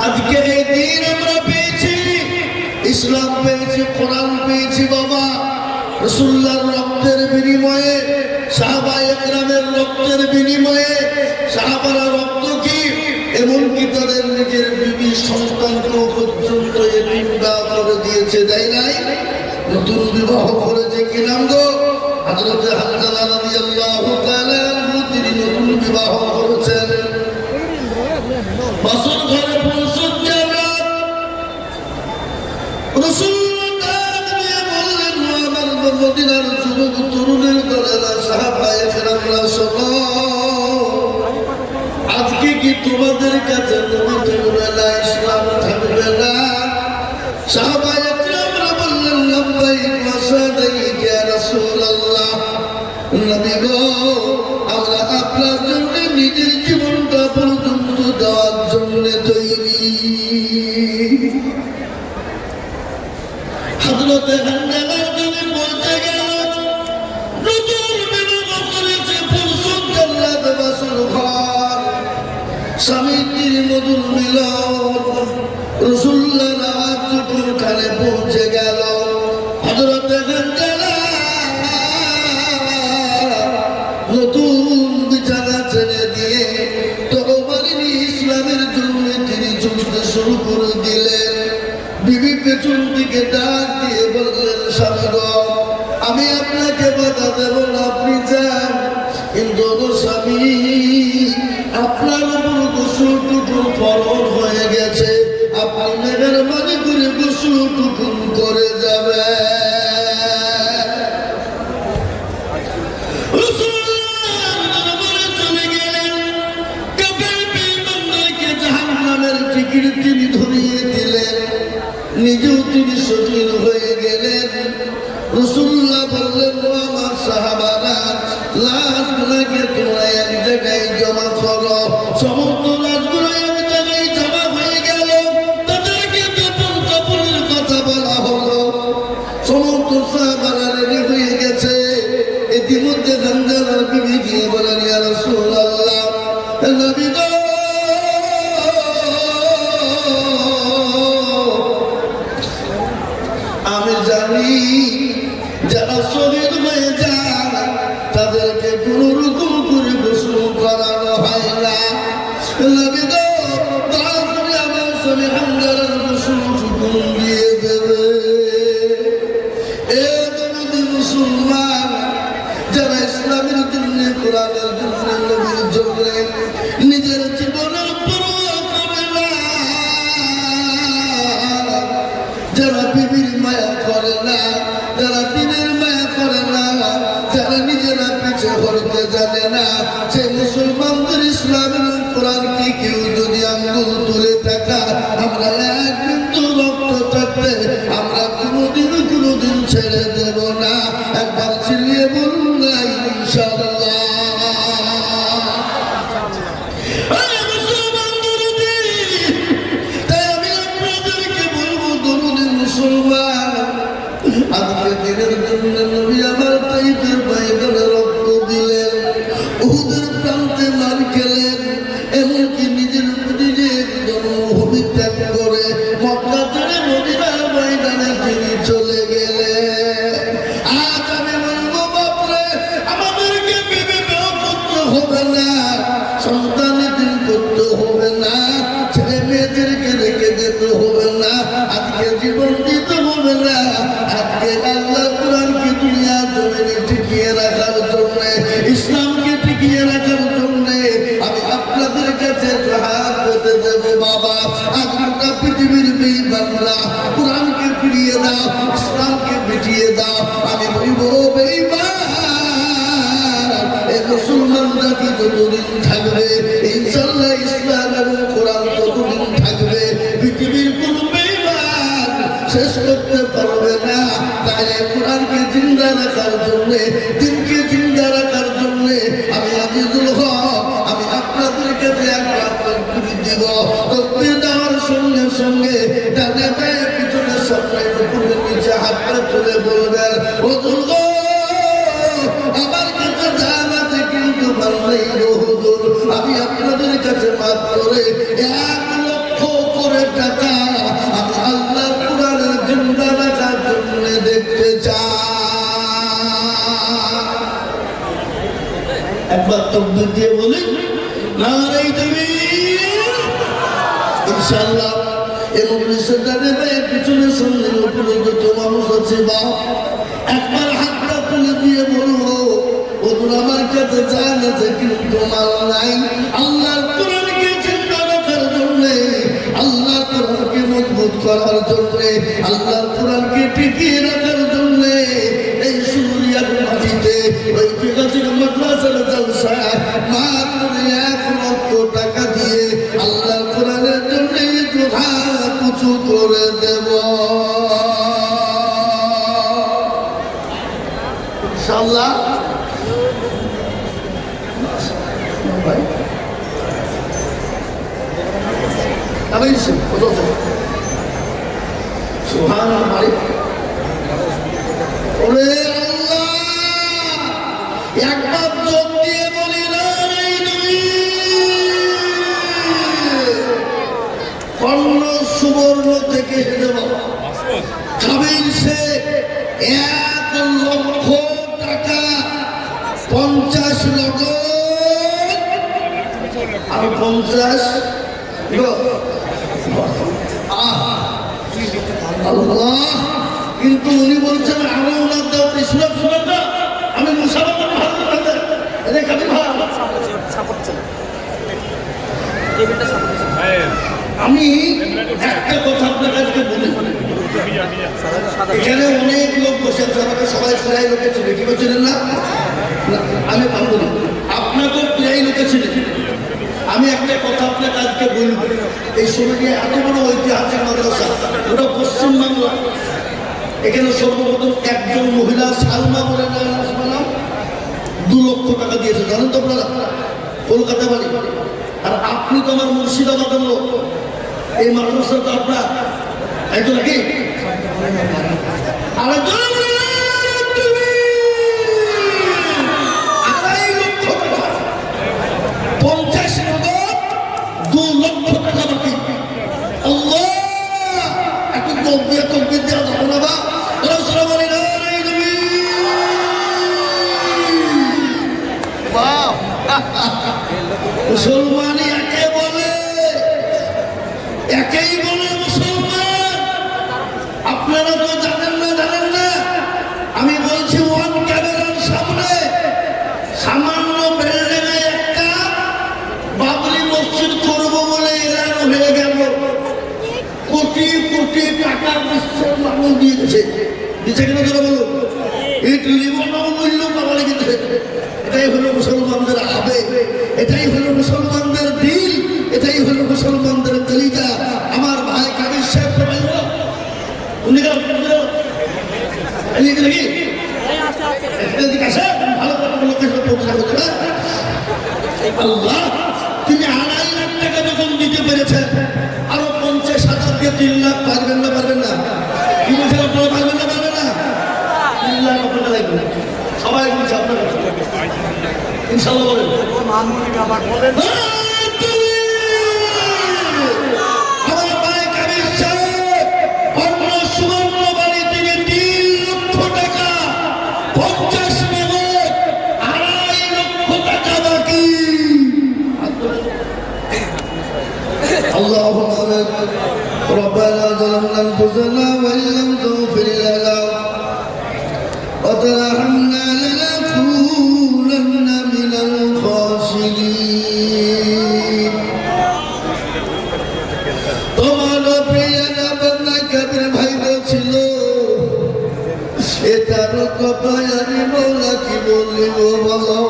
আজকে এই দিন আমরা পেয়েছি, ইসলাম পেয়েছি, কোরআন পেয়েছি বাবা রাসূলুল্লাহর রক্তের বিনিময়ে, সাহাবায়ে কেরামের রক্তের বিনিময়ে। সাহাবারা রক্ত কি এমনকি তাদের নিজের বিবি সন্তানকেও পর্যন্ত এতিমদা করে দিয়েছে, দেয় নাই? নতুন বিবাহ করেছে, কি নাম গো? হযরত হানজালা রাদিয়াল্লাহু তাআলা তিনি নতুন বিবাহ করেছেন। বাসর ঘরে পৌঁছতে জানাত রাসূলুল্লাহ দিয়ে বললেন, আমার মদিনার যুবক তরুণের দলেরা সাহাবায়ে কেরামরা শোনো, আজকে কি তোমাদের কাছে নবী থাকবে না, ইসলাম থাকবে না? সাহাবায়ে কেরামরা বললেন, লাব্বাইক ওয়া সাদাইক ইয়া রাসূলুল্লাহ। নবী গো, আমরা আপনার জন্য নিজের জীবনটা পর্যন্ত দেওয়ার জন্য তৈরি। হযরত হানজালা তিনি বলতে গেল, নতুন বিবাহ করেছে, পুরুষ জান্নাত বাসর ঘর, স্বামী স্ত্রীর মধুর মিলন। রাসূলুল্লাহ রাত দুপুরখানে পৌঁছে গেল। হযরত হানজালা নতুন বিছানা ছেড়ে দিয়ে তরবারি নিয়ে ইসলামের জন্য তিনি চলতে শুরু করে দিলেন। বিবি পেছন দিকে ডাক দিয়ে বললেন, স্বামী গো, আমি আপনাকে বাধা দেব না, আপনি যান, কিন্তু স্বামী আপনার উপর গোসলটুকু ফরজ হয়ে গেছে, আপনি মেহরবানি করে গোসলটুকু করে যাবেন। তিনি ধরিয়ে দিলেন, নিজেও তিনি শহীদ হয়ে গেলেন। রাসূলুল্লাহ বললেন, আমার সাহাবারা, লাশগুলোকে তোমরা এক জায়গায় জমা করো। সমস্ত লাশগুলো এক জায়গায় জমা হয়ে গেল, তাদেরকে কাপড়ের কথা বলা হলো। সমস্ত সাহাবারা রেডি হয়ে গেছে। ইতিমধ্যে হানজালার বিবি গিয়ে বলেন, ইয়া রাসূলুল্লাহ, নবী গো, আমি জানি যারা শহীদ হয়ে যায় তাদেরকে কোন রকম করে গোসল করানো হয় না। নবী গো, দয়া করে আমার স্বামী হানজালার গোসল দিয়ে দেবে। এ নবী মুসলমান, যারা ইসলামের জন্য, কোরআনের জন্য, নবীর জন্য নিজের জীবনের পরোয়া করে না, যারা বিবির মায়া করে না, যারা দিনের মায়া করে না, যারা নিজেরা পিছে হরতে জানে না, সে মুসলমানদের ইসলামের কোরআনকে কেউ যদি আঙ্গুল তুলে থাকা, আমরা এক বিন্দু রক্ত থাকতে আমরা কোনোদিন ছেড়ে দেব না। একবার চিল্লিয়ে বলুন না ইনশাআল্লাহ। আজকে দিনের জন্য নবী আমার তাইফের ময়দানে রক্ত দিলেন, উহুদের প্রান্তে মার খেলেন, এমনকি নিজের জন্মভূমি ত্যাগ করে মক্কা ছেড়ে মদিনার ময়দানে তিনি চলে গেলেন। আজ আমি বলবো, বাপরে, আমাদেরকে বিবাহ করতে হবে না, সন্তানের দিন করতে হবে না, ছেলে মেয়েদেরকে রেখে যেতে হবে না, আজকে জীবন দিতে হবে না। আজকে আল্লাহ কোরআনকে দুনিয়া জমিনে টিকিয়ে রাখার জন্য, ইসলামকে টিকিয়ে রাখার জন্য আমি আপনাদের কাছে হাত পেতে দেব। বাবা, আজ গোটা পৃথিবীর বেঈমানরা কোরআনকে ফিরিয়ে দাও, ইসলামকে মিটিয়ে দাও। আমি বলবো, বেঈমান, এই মুসলমান জাতি যতদিন থাকবে, ইনশাআল্লাহ ইসলাম এবং কোরআন ততদিন থাকবে। পৃথিবীর কোন বেঈমান শেষ করতে পারবে না। তাই কোরআনকে জিন্দা রাখার জন্য, দিনকে জিন্দা রাখার জন্য আমি আজিজুল হক, আমি আপনাদের কাছে একবার তকবীর দিব। তকবীর দেওয়ার সঙ্গে সঙ্গে ডানে বায়ে পিছনে সামনে উপরে নিচে হাতটা তুলে বলবেন, হুজুর গো, আমার কাছে জান আছে কিন্তু ভালো নেই হুজুর, আমি আপনাদের কাছে মাফ করে 1 লক্ষ লক্ষ করে টাকা আমি আল্লাহ কোরআনের জিন্দা রাখার জন্য দেখতে চাই। একবার তাকবীর দিয়ে বলি নারে তাকবীর। ইনশাআল্লাহ এই মজলিসটা নেবে পিছনে সামনে উপরে যত মানুষ আছে বা একবার হাতটা তুলে দিয়ে বলবো ওদের আমার কাছে জান আছে কিন্তু মাল নাই। আল্লাহর কোরআনকে জিন্দা রাখার জন্য, আল্লাহর কোরআনকে মজবুত করার জন্য, আল্লাহর কোরআনকে টিকিয়ে রাখার জন্য এই সুরিয়ার মাটিতে ঐতিহাসিক মাদ্রাসার জলসায় মাত্র 1 লক্ষ টাকা দিয়ে আল্লাহর কোরআনের জন্য দুধা কুচু করে দেব ইনশাআল্লাহ। সুবহানাল্লাহ। ওরে আল্লাহ একবার যোগ দিয়ে বলি নারে কর্ণ সুবর্ণ থেকে হেঁটে বাবা খাবেন সে 1 লক্ষ টাকা 50 লক্ষ আর 50 আল্লাহ। কিন্তু উনি বলছেন আরো ওনার দেওয়ার ইসলাম শুনেন না আমি মুসলমান আমি একটা কথা আপনার কাছে বলি এখানে অনেক লোক বসে আছে আমাকে সবাই প্রায় লোকে ছিল কি বলছিলেন না আমি পারবো না আপনাকেও প্রায় লোকে ছিল। আমি একটা কথা আপনার কাজকে বলব এই সময়কে এত বড় ঐতিহাসিক মাদ্রাসা ওটা পশ্চিমবাংলা এখানে সর্বপ্রথম একজন মহিলা সালমা বলে নাম 2 লক্ষ টাকা দিয়েছে জানেন তো আপনারা কলকাতা বাড়ি। আর আপনি তো আমার মুর্শিদাবাদের লোক এই মাদ্রাসা তো আপনার একজন নাকি আরেকজন 2.5 লক্ষ টাকা 50 লক্ষ 2 লক্ষ টাকা বাকি। আল্লাহ একটু যোগ দিয়ে তকবীর দেওয়া যাবে না বা মুসলমানি একেই বলে মুসলমান। আপনারা তো জানেন না আমি বলছি ওয়ান ক্যামেরার সামনে সামান্য বিল্ডিংয়ে একটা বাবরি মসজিদ করব বলে এলান হয়ে গেল। কোটি কোটি টাকা বিশ্বের মানুষ দিয়েছে কিনা তোরা বলো এই জীবনও মূল্য পাওয়া লেগেছে। এটাই হলো মুসলমানদের আবেগ, এটাই হলো মুসলমানদের দিল, এটাই হলো মুসলমানদের কলিজা। আমার ভাই কাবির সাহেব উনি আল্লাহ তিনি 2.5 লাখ টাকা যখন দিতে পেরেছেন আরো 50,000 দিয়ে 3 লাখ পারবেন না কি বলছেন আপনারা পারবেন না 3 লাখ আপনারা লাগবে সবাই বলছে আপনারা ইনশাআল্লাহ বলেন আমার ভাই কাবির সাহেব অন্য সুবর্ণ বাড়ি থেকে 3 লক্ষ টাকা 50 নগদ 2.5 লক্ষ টাকা বাকি। اللهم ربنا ظلمنا انفسنا وان لم تغفر لنا وترحمنا لنكونن من الخاسرين। তোমার প্রিয় বান্দা কাদের ভাই বলছিল এটার কথা আমি বলা কি বলব বলো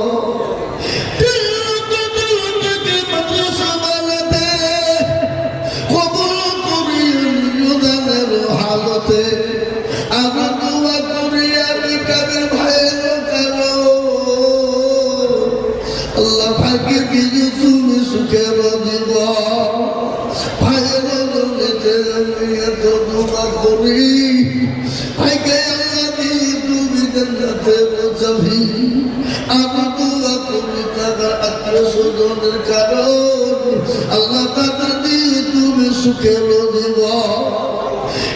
হালতে আমি দোয়া করি আমি কাদের ভাইয়ের কারো আল্লাহ ভাইকে কিছু তুমি সুখে দিব ভাইয়ের জন্যতে আমি এত দোয়া করি ভাইকে আল্লাহ দিয়ে তুমি জান্নাতে পৌঁছাবি। আমি দোয়া করি তাদের আত্মীয় স্বজনের কারণ আল্লাহ তাদের দিয়ে তুমি সুখের দেব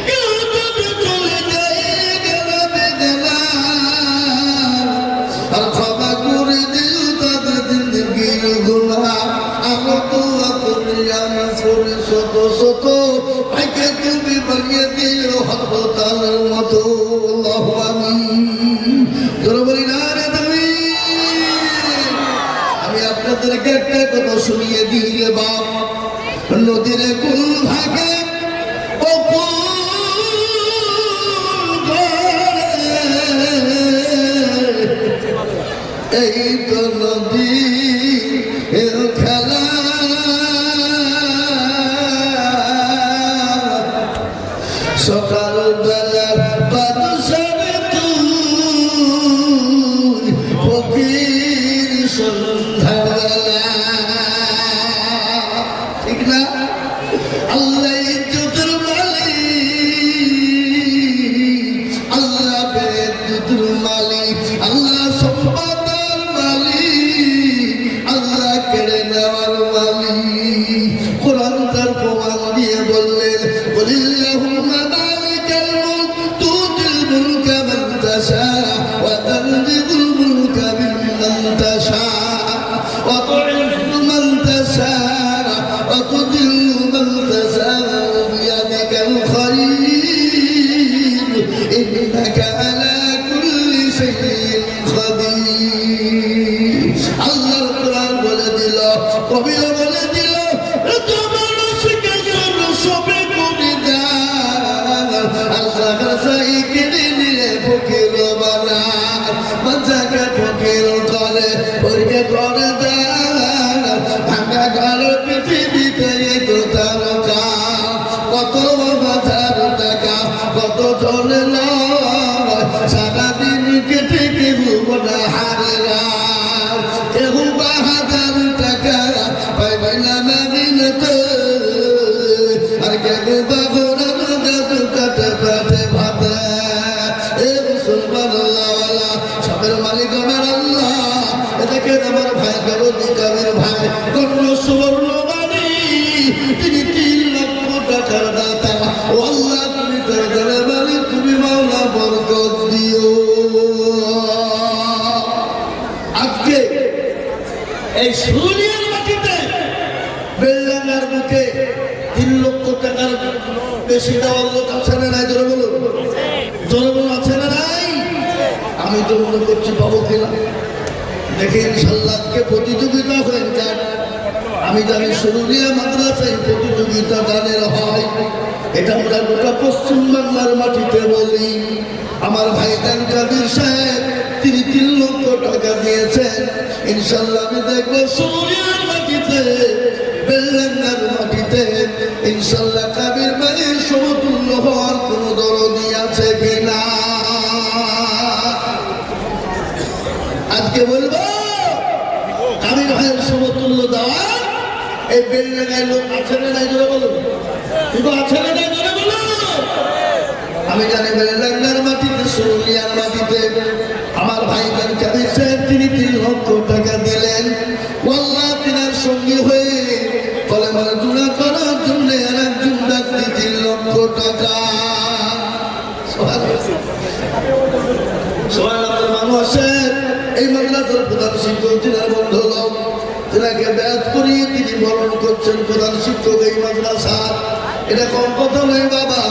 কেউ যদি চলে যায় গেলাবে গেলা আর ক্ষমা করে দিল তাদের জিন্দগির গুনাহ আমি তো আমি করে শত শত ভাইকে তুমি বানিয়ে দিও হততালের মতো আল্লাহু আমিন জোরে বলি না রে তুমি আমি আপনাদেরকে একটা কথা শুনিয়ে দিই রে বাপ নদীর কুল ভাগে ও এই তো নদী খেলা সকাল বেলার বাদশাহে তুই ফকির সন্ধ্যাবেলা ঠিক না আল্লাহ ইজ্জতের মালিক আল্লাহ বেজ্জতের মালিক আল্লাহ সম্পদের মালিক আল্লাহ কেড়ে নেওয়ার মালিক কোরআন তার প্রমাণ দিয়ে বললেন বলিল্লাহুম্মা মালিকাল মুলক তুতিল মুলকা মান তাশা ওয়া তানজিউল মুলকা মিম্মান তাশা ওয়া তু'izzu মান তাশা ওয়া তুযিল্লু মান তাশা বিয়াদিকাল খায়র ইন্নাকা আলা কুল্লি শাইইন কাদির আল্লাহর কোরআন বলে দিল কবিরা বলে দিল তোমার শিকার সবে করে দাও আল্লাহ রাসাই কেড়ে নিয়ে ফকির বানা বাচ্চাকে ফকির করে ওরকে করে দাও ভাঙা ঘর পৃথিবীতে তো তারকা কত বাজার টাকা কত চলে সারাদিন কেটে কেউ না হারেরা কেউ বাহাজার টাকা পাইবে না দিনতে আর কেউ বাবুরার গাছ কাটে কাটে ভাতে এ মুসলমান আল্লাহওয়ালা সবের মালিক আমার আল্লাহ এটাকে আমার ভাই কারো দিকামের ভাই কর্ণ সুবর্ণ বাণী তিনি 3 লক্ষ টাকার দাতা ও আল্লাহ তুমি তার মালিক তুমি মাওলা বরকত দিও আজকে এই সুরিয়ার মাটিতে বেলডাঙ্গার বুকে 3 লক্ষ টাকার বেশি দেওয়ার লোক আছে না নাই জোরে বলুন আছে না নাই আমি তো মনে করছি পাবো কিনা দেখে ইনশাল্লাহ আজকে প্রতিযোগিতা হয়ে যাক আমি জানি সুরিয়া মাদ্রাসায় প্রতিযোগিতা গানের হয় এটা আমরা গোটা পশ্চিমবাংলার মাটিতে বলি আমার ভাই দান কাদের সাহেব তিনি 3 লক্ষ টাকা দিয়েছেন ইনশাল্লাহ আমি দেখবো সুরিয়ার মাটিতে বেলডাঙ্গার মাটিতে ইনশাল্লাহ কাবির ভাইয়ের সমতুল্য হওয়ার কোন দরদি আছে কিনা আজকে বলবো কাবির ভাইয়ের সমতুল্য দেওয়া এই বেলডাঙ্গায় লোক আছে না নাই জোরে বলুন কিন্তু আছে না নাই জোরে বলুন আমি জানি বেলডাঙ্গার মাটিতে সুরিয়ার মাটিতে আমার ভাই দান কাদের সাহেব তিনি 3 লক্ষ টাকা দিলেন আল্লাহ তিনার সঙ্গী হয়ে কলেমার গুনাহ করার জন্য আরেকজন ডাকতে 3 লক্ষ টাকা সুবহানাল্লাহ মানুষের এই মাদ্রাসার প্রধান শিক্ষক তিনার বন্ধু লোক তিনাকে ব্যাচ করিয়ে তিনি বরণ করছেন প্রধান শিক্ষক এই মাদ্রাসার এটা কম কথা নয় বাবা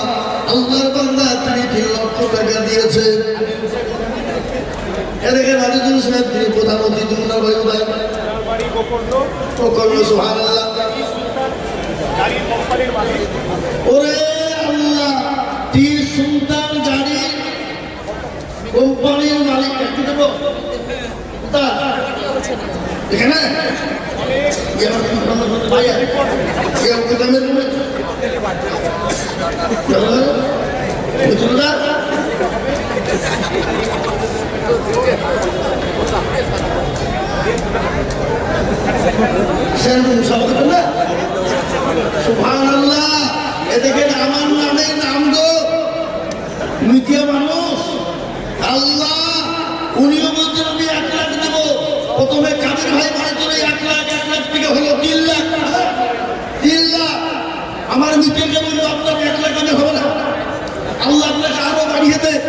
আল্লাহর বান্দা তিনি 3 লক্ষ টাকা দিয়েছে এদিকে রাজুল সাহেব তিনি প্রধান অতিথি উনার ভাই উদয় সুবহানাল্লাহ ওরে আল্লাহ টি সুলতান গাড়ি কোম্পানির মালিক কি দেব এখানে সুবহানাল্লাহ এদিকে আমার নামে নাম গো মিথিয়া মানুষ আল্লাহ উনিও বলছেন আমি 1 লাখ দেব প্রথমে কাবির ভাই মানে চলে 1 লাখ থেকে হলো 3 লাখ 3 লাখ আমার মিত্রকে বলবো আপনার 1 লাখ টাকা হবে না, আল্লাহ আপনাকে আরো বাড়িয়ে দেয়।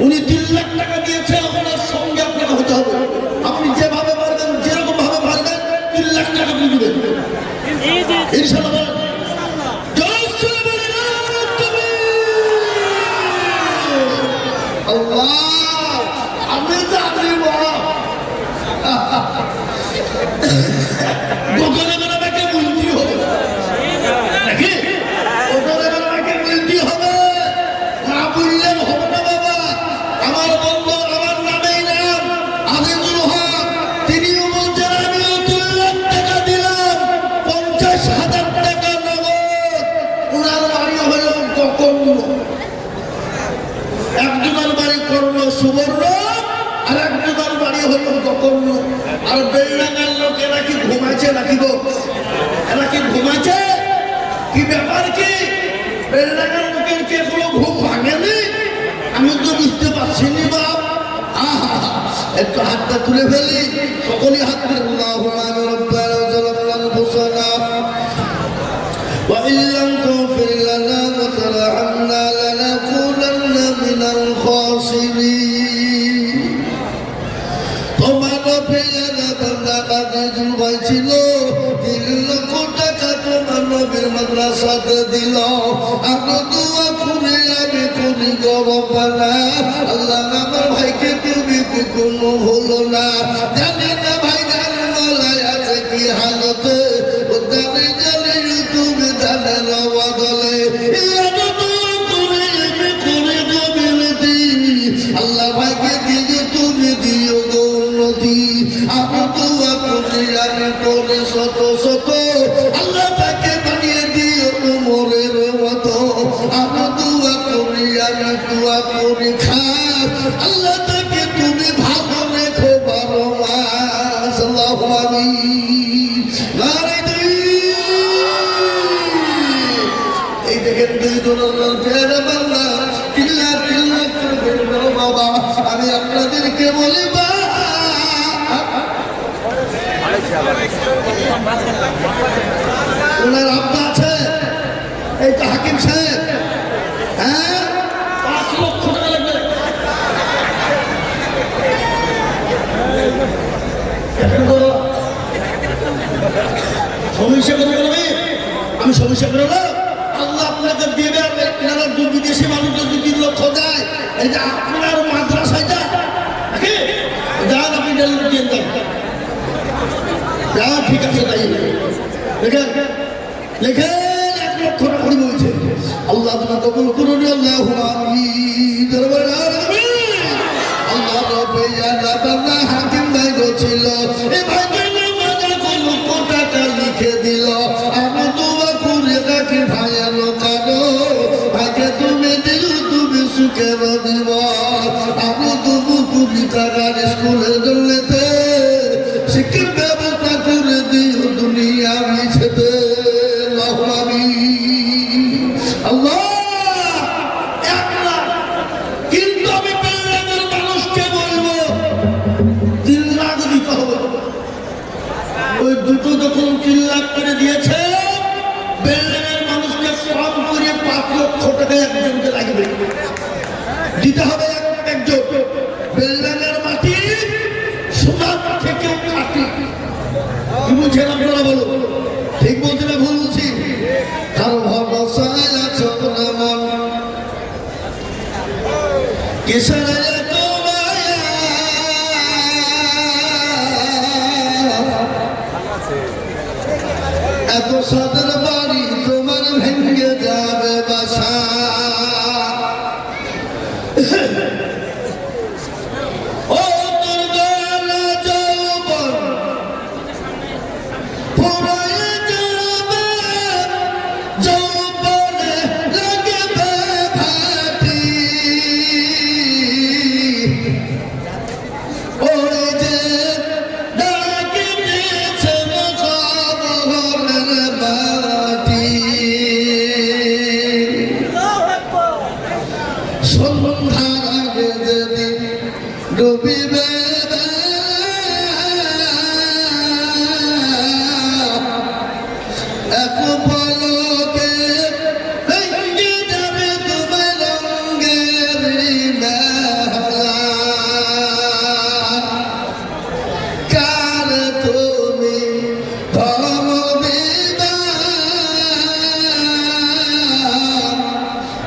উনি 3 লাখ টাকা দিয়েছে, আপনার সঙ্গে আপনাকে হতে হবে। আপনি যেভাবে পারবেন, যেরকম ভাবে পারবেন, 3 লাখ টাকা আপনি দিবেন ইনশাআল্লাহ। আমি জানিব দোকানে বেলাকে বলতে হবে নাকি, দোকানে বেলাকে বলতে হবে, না বললেন হবে না বাবা। আমার বন্ধু, আমার নামেই নাম আজিজুল হক, তিনিও বলছেন আমিও 3 লাখ টাকা দিলাম, 50,000 টাকা নগদ। ওনার বাড়ি হল গকর্ণ, একজনের বাড়ি কর্ণ সুবর্ণ, আর একজনের বাড়ি হল গকর্ণ। আর বেলডাঙ্গার লোক এরা কি ঘুমাচ্ছে নাকি গো? এরা কি ঘুমাচ্ছে? কি ব্যাপার কি? বেলডাঙ্গার লোকের কি এখনো ঘুম ভাঙেনি? আমি তো বুঝতে পারছি নি বাপ। একটু হাতটা তুলে ফেলি, সকলেই হাত তুলে আল্লাহুম্মা রাব্বানা যালামনা আনফুসানা ওয়া ইল্লাম তাগফির লানা ওয়া তারহামনা লানাকুনান্না মিনাল খাসিরিন। তোমার প্রিয়না বান্দা আজিজুল ভাই ছিল, 3 লক্ষ টাকা তোমার নবীর মাদ্রাসাতে দিল। আমি দোয়া করি, আমি করি গো রব্বানা, আল্লাহ আমার ভাইকে তুমি কোনো হলো না। জানি না ভাই জান মলায় আছে কি হালতে, ও জানি জানি তুমি জানেন বদলে। আল্লাহ ভাইকে দিয়ে তুমি দিও গো উন্নতি। আমি দোয়া করি, আমি করি শত শত, আল্লাহ তাকে বানিয়ে দিও উমরের মতো। আমি দোয়া করি, আমি দোয়া করি খাস, আল্লাহ তাকে তুমি ভালো রেখো 12 মাস। আল্লাহু আমিন। এই দেখেন 2 জনের পেয়ারা বাংলা, 3 লাখ বাবা। আমি আপনাদেরকে বলি ওনার আব্বা আছে, এই তো হাকিম সাহেব, হ্যাঁ 5 লক্ষ টাকা লাগবে। সমস্যা করে বলবি, আমি সমস্যা করে আল্লাহ আপনাদের দেবে। আপনারা বিদেশি মানুষদের 2-3 লক্ষ দেয়, এই যে আপনার মাদ্রাসায় যান, আপনি দিয়ে দেন, ঠিক আছে তাই লেখেন লেখেন 1 লক্ষ টাকা করে বলছে। আল্লাহ তুমি কবুল করুন, আল্লাহুম্মা আমিন। আল্লাহ রব্বানা হাকিম ভাই ছিল, এই ভাই লক্ষ টাকা লিখে দিল। আমি দোয়া করে রাখি ভাইয়ের কারো, ভাইকে তুমি দিল তুমি সুখের দিব। আমি তবু 20 টাকার স্কুলের জন্যতে শিক্ষার ব্যবস্থা করে দিও দুনিয়া মিছেতে। আল্লাহ 1 লাখ। কিন্তু আমি বেলডাঙ্গার মানুষকে বলবো 3 লাখ দিতে হবে। ওই দুটো যখন 3 লাখ করে দিয়েছে, বেলডাঙ্গার মানুষকে কম করে 5 লক্ষ টাকা একজনকে লাগবে দিতে হবে। একজন বেলডাঙ্গার মাটি সোনার থেকেও খাঁটি। কি বলছেন আপনারা বলো, ঠিক বলছি না ভুল বলছি? কারো ভরসায় আছো না মন, কিসের এত মায়া, এত সাদের বাড়ি তোমার ভেঙে যাবে বাসা।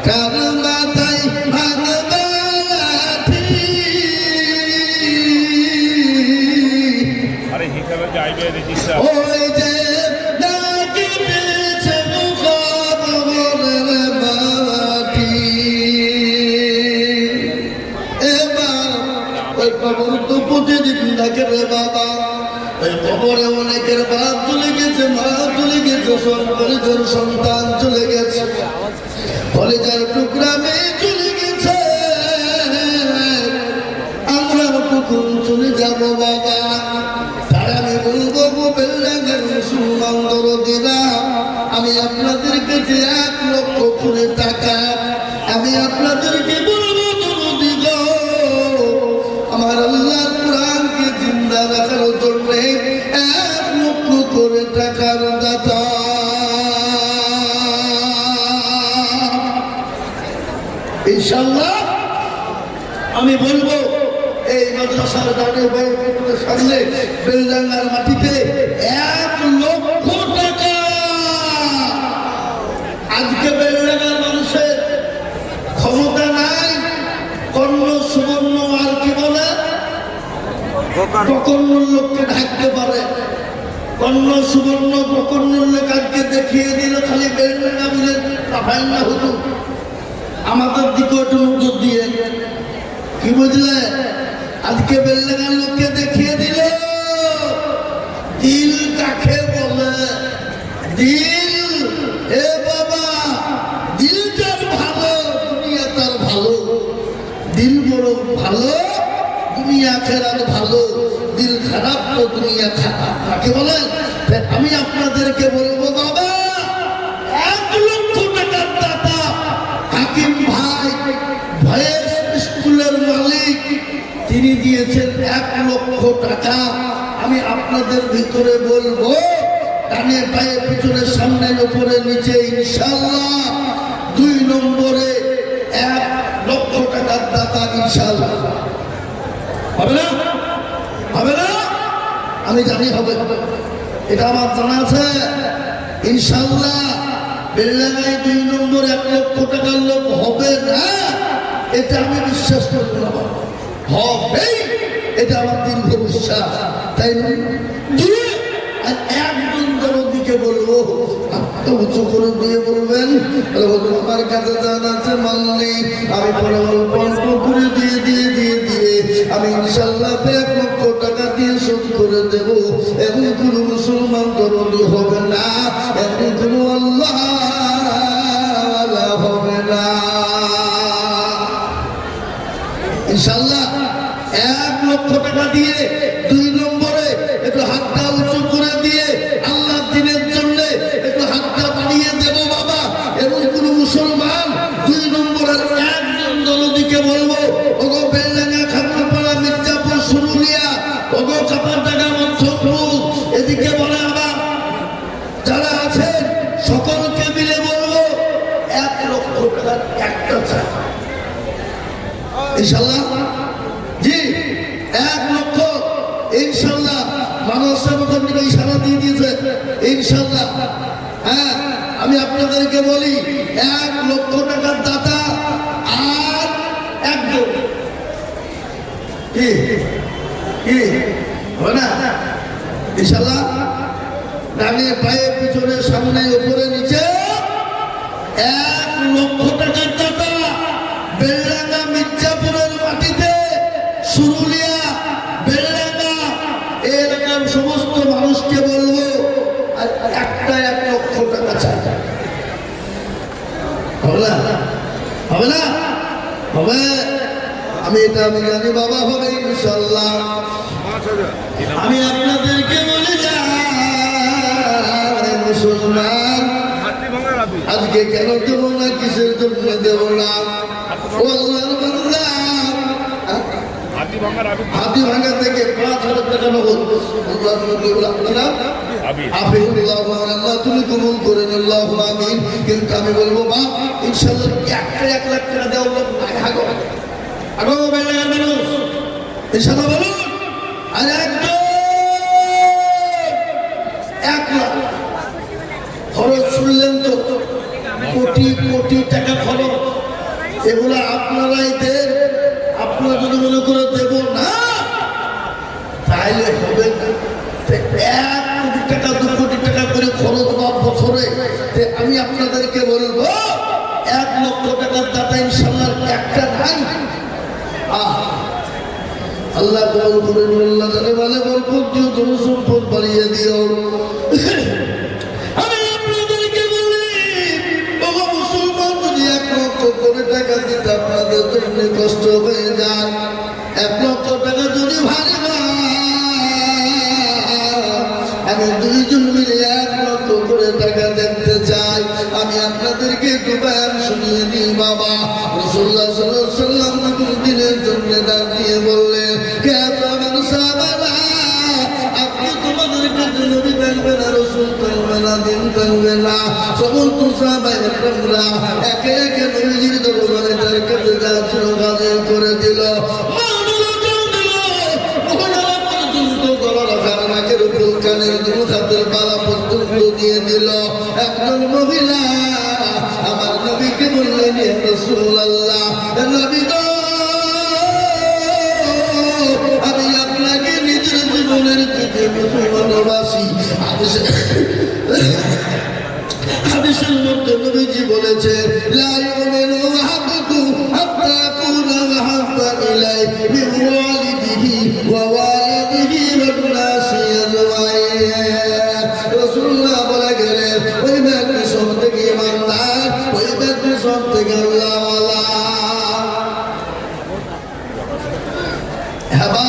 কার মাথায় ভাঙবা লাঠি আরে হিসাবে যাইবে রেজিস্টার ওই যে ডাকিতেছে মুখবরের মাটি এবার ওই কবর তো প্রতিদিন ডাকে রে বাবা ওই কবরে অনেকের বাপ চলে গেছে মা চলে গেছে সন্তানের সন্তান চলে গেছে কলেজার টুকরা মেয়ে চলে গেছে আমরা কখন চলে যাব বাবা তার আমি বলবো বেল্লাগের মুসলমান দরদিরা আমি আপনাদের কাছে 1 লক্ষ করে টাকা আমি আপনাদেরকে বলবো দরদি গো আমার আল্লাহর কোরআনকে জিন্দা রাখার জন্য 1 লক্ষ করে টাকার দাতা ইনশাআল্লাহ আমি বলবো এই মাদ্রাসার দাঁড়িয়ে বাইরের সামনে বেলডাঙ্গার মাটিতে 1 লক্ষ টাকা আজকে বেলডাঙ্গার মানুষের ক্ষমতা নাই কর্ণ সুবর্ণ আর কি বলে প্রকর্ণ লোককে ঢাকতে পারে কর্ণ সুবর্ণ প্রকর্ণ লোক আজকে দেখিয়ে দিল খালি বেলডাঙ্গা মিলে পাঠাই না হতো আমাদের দিকে একটু নজর দিয়ে কি বুঝলে আজকে বেলডাঙ্গার লোককে দেখিয়ে দিল দিল কাকে বলে দিল এ বাবা দিল যার ভালো দুনিয়া তার ভালো দিল বড় ভালো দুনিয়া খেরার ভালো দিল খারাপ তো দুনিয়া খারাপ কাকে বলেন আমি আপনাদেরকে বলবো বাবা 1 লক্ষ টাকার দাতা হাকিম ভাই ভয়েস স্কুলের মালিক তিনি দিয়েছেন 1 লক্ষ টাকা আমি আপনাদের ভিতরে বলবো ডানে পায়ে পিছনে সামনে উপরে নিচে ইনশাআল্লাহ 2 নম্বরে 1 লক্ষ টাকার দাতা ইনশাআল্লাহ হবে না হবে না আমি জানি হবে এটা আমার জানা আছে ইনশাআল্লাহ বেলডাঙ্গায় 2 নম্বর 1 লক্ষ টাকার লোক হবে না এটা আমি বিশ্বাস করতে পারবো হবে এটা আমার দীর্ঘ বিশ্বাস তাই আর একজন জনদিকে বলবো আপনি উঁচু করে দিয়ে বলবেন আমার কাছে জানা আছে মানলি আমি পরে অল্প করে দিয়ে দিয়ে দিয়ে দিয়ে আমি ইনশাল্লাহ 1 লক্ষ টাকা দিয়ে শোধ করে দেব এমন কোনো মুসলমান দরদি হবে না এমন কোনো আল্লাহ হবে না ইনশাআল্লাহ 1 লক্ষ টাকা দিয়ে 2 নম্বরে একটু হাতটা উঁচু করে দিয়ে আল্লাহ দিনের জন্য একটু হাতটা বাড়িয়ে দেব বাবা এবং কোন মুসলমান 2 নম্বরের একজন দলদিকে বলবো ওগো বেলডাঙ্গা খাগড়াপাড়া মির্জাপুর সুরুলিয়া ওগো চাপারডাঙ্গা মৎস্যপুর এদিকে বলে আবার যারা আছেন সকলকে মিলে বলবো 1 লক্ষ টাকার একটা চাই ইনশাআল্লাহ জি 1 লক্ষ ইনশাআল্লাহ মানুষ আমাদেরকে ইশারা দিয়ে দিয়েছে ইনশাআল্লাহ হ্যাঁ আমি আপনাদেরকে বলি 1 লক্ষ টাকার দাতা আর একজন কি কি হবে না ইনশাআল্লাহ ডানে পায়ে পিছনে সামনে উপরে নিচে 1 লক্ষ টাকার দাতা বেলডাঙ্গা মির্জাপুরের মাটিতে সুরুলিয়া বেলডাঙ্গা এরকম সমস্ত মানুষকে বলবো আর একটা 1 লক্ষ টাকা চাই হবে না হবে না হবে আমি এটা আমি জানি বাবা হবে ইনশাআল্লাহ আমি আপনাদেরকে বলে যাই মুসলমান আজকে কেন দেব না কিসের জন্য দেব না হাতি ভাঙা থেকে 5,000 টাকা নগদ আল্লাহ তুমি কবুল করে আল্লাহ আমিন কিন্তু আমি বলবো মা ইনশাআল্লাহ 1 লাখ টাকা দেওয়া আগো আগো বেলার মানুষ ইনশাআল্লাহ বলুন আর একদম 1 লাখ খরচ শুনলেন তো কোটি কোটি টাকা খরচ এগুলো আপনারাই দেন। আপনারা যদি মনে করে দেব না তাইলে হবে না। 1 কোটি টাকা 2 কোটি টাকা করে খরচ বছরে, আমি আপনাদেরকে বলবো 1 লক্ষ টাকার দাতা ইনশাল্লাহ একটা নাই। আল্লাহ কবুল করেন, আল্লাহ জানে ভালো বরকত দিও, জনসম্পদ বাড়িয়ে দিও। আমি আপনাদেরকে বলি, বাবা মুসলমান যদি 1 লক্ষ করে টাকা দিতে আপনাদের জন্য কষ্ট হয়ে যায়, 1 লক্ষ টাকা যদি ভারী না, আমি 2 জন মিলে 1 লক্ষ করে টাকা দেখতে চাই। আমি আপনাদেরকে একটু বয়ান শুনিয়ে দিই। বাবা রাসূলুল্লাহ সাল্লাল্লাহু আলাইহি ওয়াসাল্লাম দিনের জন্য ডাক দিয়ে বললেন, কে আমার সাহাবারা, আপনি তোমাদের কাছে নবী থাকবে না, রাসূল থাকবে না, দিন থাকবে না। সমস্ত সাহাবায়ে কেরামরা একে একে নবীজির দরবারে তার কাছে যা ছিল হাজির করে দিল। দিয়ে দিল। একজন মহিলা আমার নবীকে বললেন, ইয়া রাসূলুল্লাহ, নবী গো, আমি আপনাকে নিজের জীবনের থেকে ভালোবাসি। হাদিসের মধ্যে নবীজি বলেছে, লা ইউমিনু আহাদুকুম হাত্তা ইয়াকুনা আহাব্বা ইলাইহি মিন ওয়ালিদিহি ওয়া ওয়ালিদিহি ওয়ান নাসি আজমাইন। রাসূলুল্লাহ বলে গেলেন, ওই ব্যক্তি সব থেকে ইমানদার, ওই ব্যক্তি সব থেকে আল্লাহওয়ালা। হ্যাঁ বা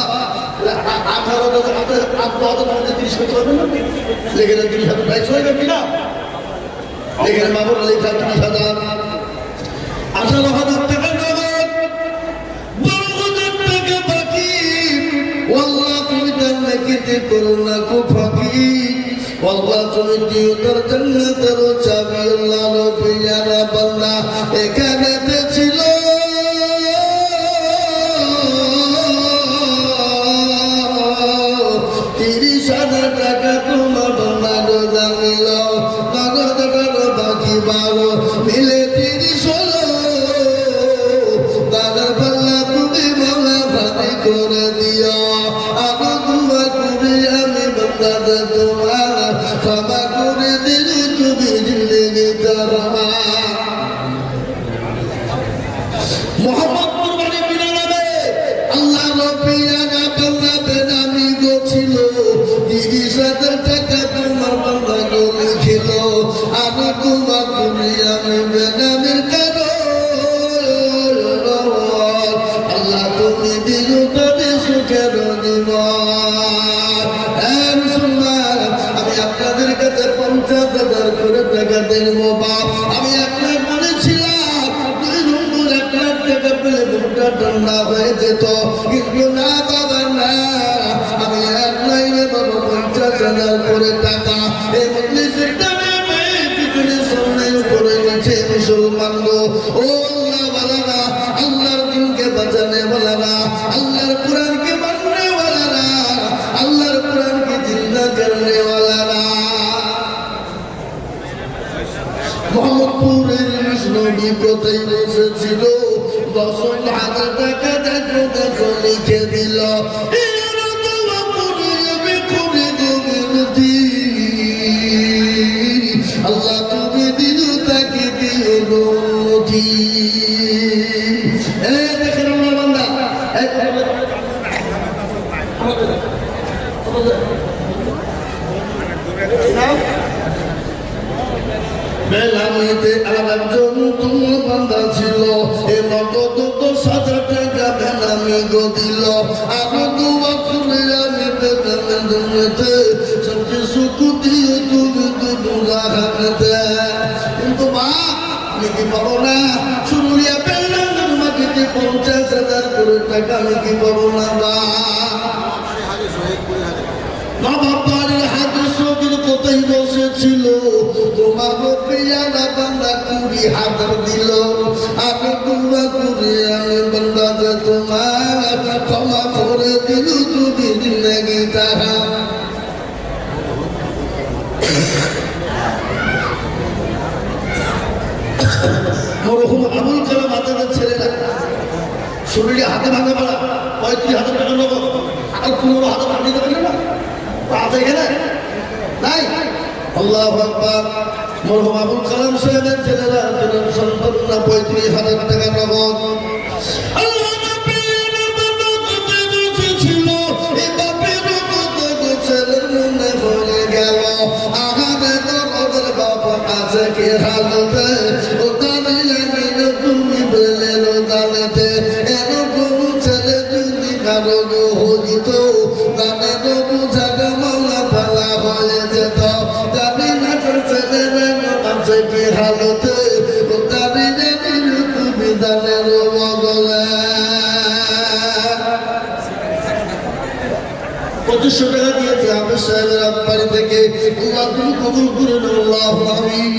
18,000 আপনাদের মধ্যে 30,000 হবে না, লেগে 30,000 প্রাইস হয়ে গেল কিনা? এখানে বাবুর লেখা 30,000, 18,000 টাকা নগদ, 12,000 টাকা বাকি। আল্লাহ তুমি জান্নাতে করো না কো ফাঁকি, আল্লাহ তুমি দিও তার জান্নাতের চাবি। আল্লাহ নবী জানা বান্দা এখানে ছিল, 30,000 টাকা তোমার নগদ নিল, নগদ বাকি 12 মিলে 30 হলো। দাদার পাল্লা তুমি বলা ভাতি করে দিও, আমি দুয়া করি আমি বান্দাদের তোমার ক্ষমা করে দিলে তুমি জিন্দেগি তারা। মোহাম্মদপুর বাড়ি বিনাবে আল্লাহ নবী আনা বান্দা বেনামি গো ছিল, 30,000 টাকা তোমার বান্দা গো লিখিল, আমি তোমার করি আমি বেনামির কারণ। আল্লাহ তুমি দিও তবে সুখের জীবন। আমি আপনাদের কাছে 50,000 করে টাকা দেব বাপ। আমি আপনার বলেছিলাম 2 নম্বর 1 লাখ টাকা পেলে বুকটা ঠান্ডা হয়ে যেত, কিন্তু না বাবা না, আমি এক লাইনে বাবা 50,000 করে টাকা এই মজলিসের টানে পিছনে সামনে উপরে নিচে মুসলমান গো। ও আল্লাহ ওয়ালারা, আল্লাহর দিনকে বাঁচানে ওয়ালারা, আল্লাহর কোরআনকে মাননে ওয়ালারা, আল্লাহর কোরআনকে জিন্দা করনে ওয়ালারা, মোহাম্মদপুরের নবী কোথায় বসেছিল, 10,000 টাকা দেখো দেখো লিখে দিল। আল্লাহ তুমি দিল তাকে দিও নদী। দেখেন আমার বান্দা বেলামিতে আরেকজন তোমার বান্দা ছিল, এ নগদ 10,000 টাকা বেলামি গো দিল। আমি দুয়া করে আমি বেলামি জন্মেতে সবচেয়ে সুখ দিও তুমি দুলা হাতে। কিন্তু মা আমি কি পাবো না, শুনুরিয়া বেলাম মাটিতে 50,000 করে টাকা আমি কি পাবো না বা কোথায় বসেছিল, তোমার প্রিয়ারা বান্দা 20,000 দিল। আমি দুয়া করে আমি বান্দাকে তোমার ক্ষমা করে দিল, তুমি জিন্দেগি তারা। মরহুম আবুল কালাম আজাদের ছেলেরা শরীরে হাতে ভাঙা পড়া 35,000 টাকা নগদ আর 15,000 টাকা দিতে পারবে না আছে এখানে নাই। আল্লাহু আকবার। মরহুম আবুল কালাম সাহেবের ছেলেরা সন্তানরা 35,000 টাকা নগদ। আল্লাহ নবীর মদত ছিল এই বাপের মদত ছেলের মনে হয়ে গেল আহারে তোদের বাবা আছে কি হালতে ও দাঁড়িয়ে তুমি বললেন দাঁড়াতে এরকম ছেলে যদি কারো হইত গানের বুঝাটা মালা ফেলা হয়ে যেত জানি না ছেলের আছে কি হালতে ও দাঁড়িয়ে তুমি দানের বদলে 2500 টাকা দিয়েছে আবেশ সাহেবের আব্বাড়ি থেকে তোমার তুমি কবুল করে নেব আল্লাহু আমিন।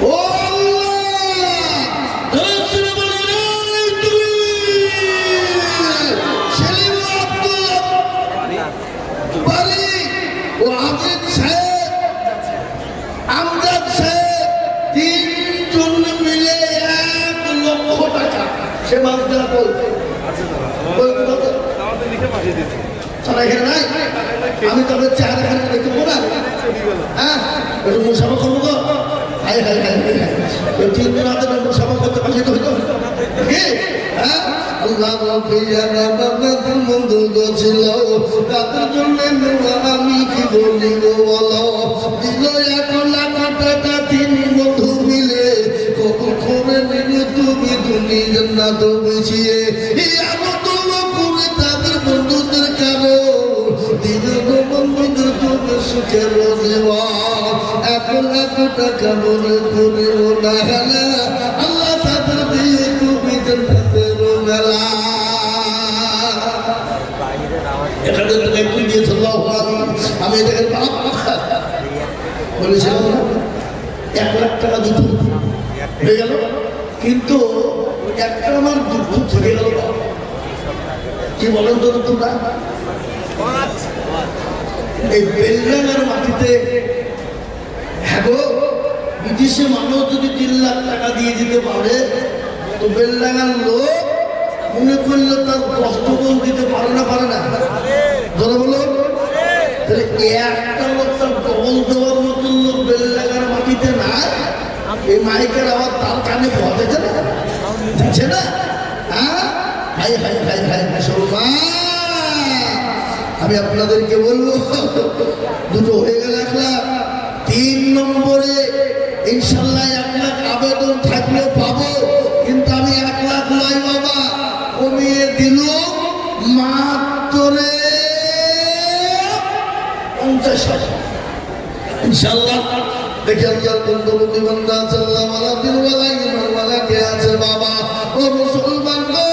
ও সে মামলা বলছে আমি তবে চেহারা দেখবো না হ্যাঁ একটু মুসাফা করবো গো হাই হাই হাই হাই হাই 3 দিন হাতে মুসাফা করতে পারলে তো হইতো হ্যাঁ আল্লাহ বন্ধু ছিল তাদের জন্য আমি কি বলিব বলো দিল 1 লাখ টাকা 3 বন্ধু মিলে কবুল করে নিল তুমি দুনিয়ার না তো বুঝিয়ে আমার তো করে তাদের বন্ধুদের কারো দিল বন্ধুদের তুমি সুখের দেওয়া 1 লাখ টাকা মনে করিও না হেলা আল্লাহ তাদের দিয়ে তুমি জান্নাতের মেলা এখানে তো একটু দিয়েছে আমি এটাকে পাপ বলেছিলাম 1 লাখ টাকা দিত হয়ে গেল কিন্তু একটা আমার দুঃখ থেকে গেল কি বলেন তো তোমরা এই বেলডাঙ্গার মাটিতে হ্যাঁ গো বিদেশে মানুষ যদি 3 লাখ টাকা দিয়ে দিতে পারে তো বেলডাঙ্গার লোক মনে করলে তার কষ্টকল দিতে পারে না ধরো বলো তাহলে একটা লোক তার ডবল দেওয়ার মতন লোক বেলডাঙ্গার মাটিতে না এই মাইকের আওয়াজ তার কানে পৌঁছেছে না দিচ্ছে না হ্যাঁ হাই হাই হাই হাই মুসলমান আমি আপনাদেরকে বলবো দুটো হয়ে গেল 1 লাখ 3 নম্বরে ইনশাল্লাহ 1 লাখ আবেদন থাকলেও পাবো কিন্তু আমি 1 লাখ নয় বাবা কমিয়ে দিল মাত্র 50,000 ইনশাল্লাহ দেখি আল্লাহর বন্ধু বান্দা আল্লাহ ওয়ালা দিন ওয়ালা ইমান ওয়ালা কে আছে বাবা ও মুসলমান গো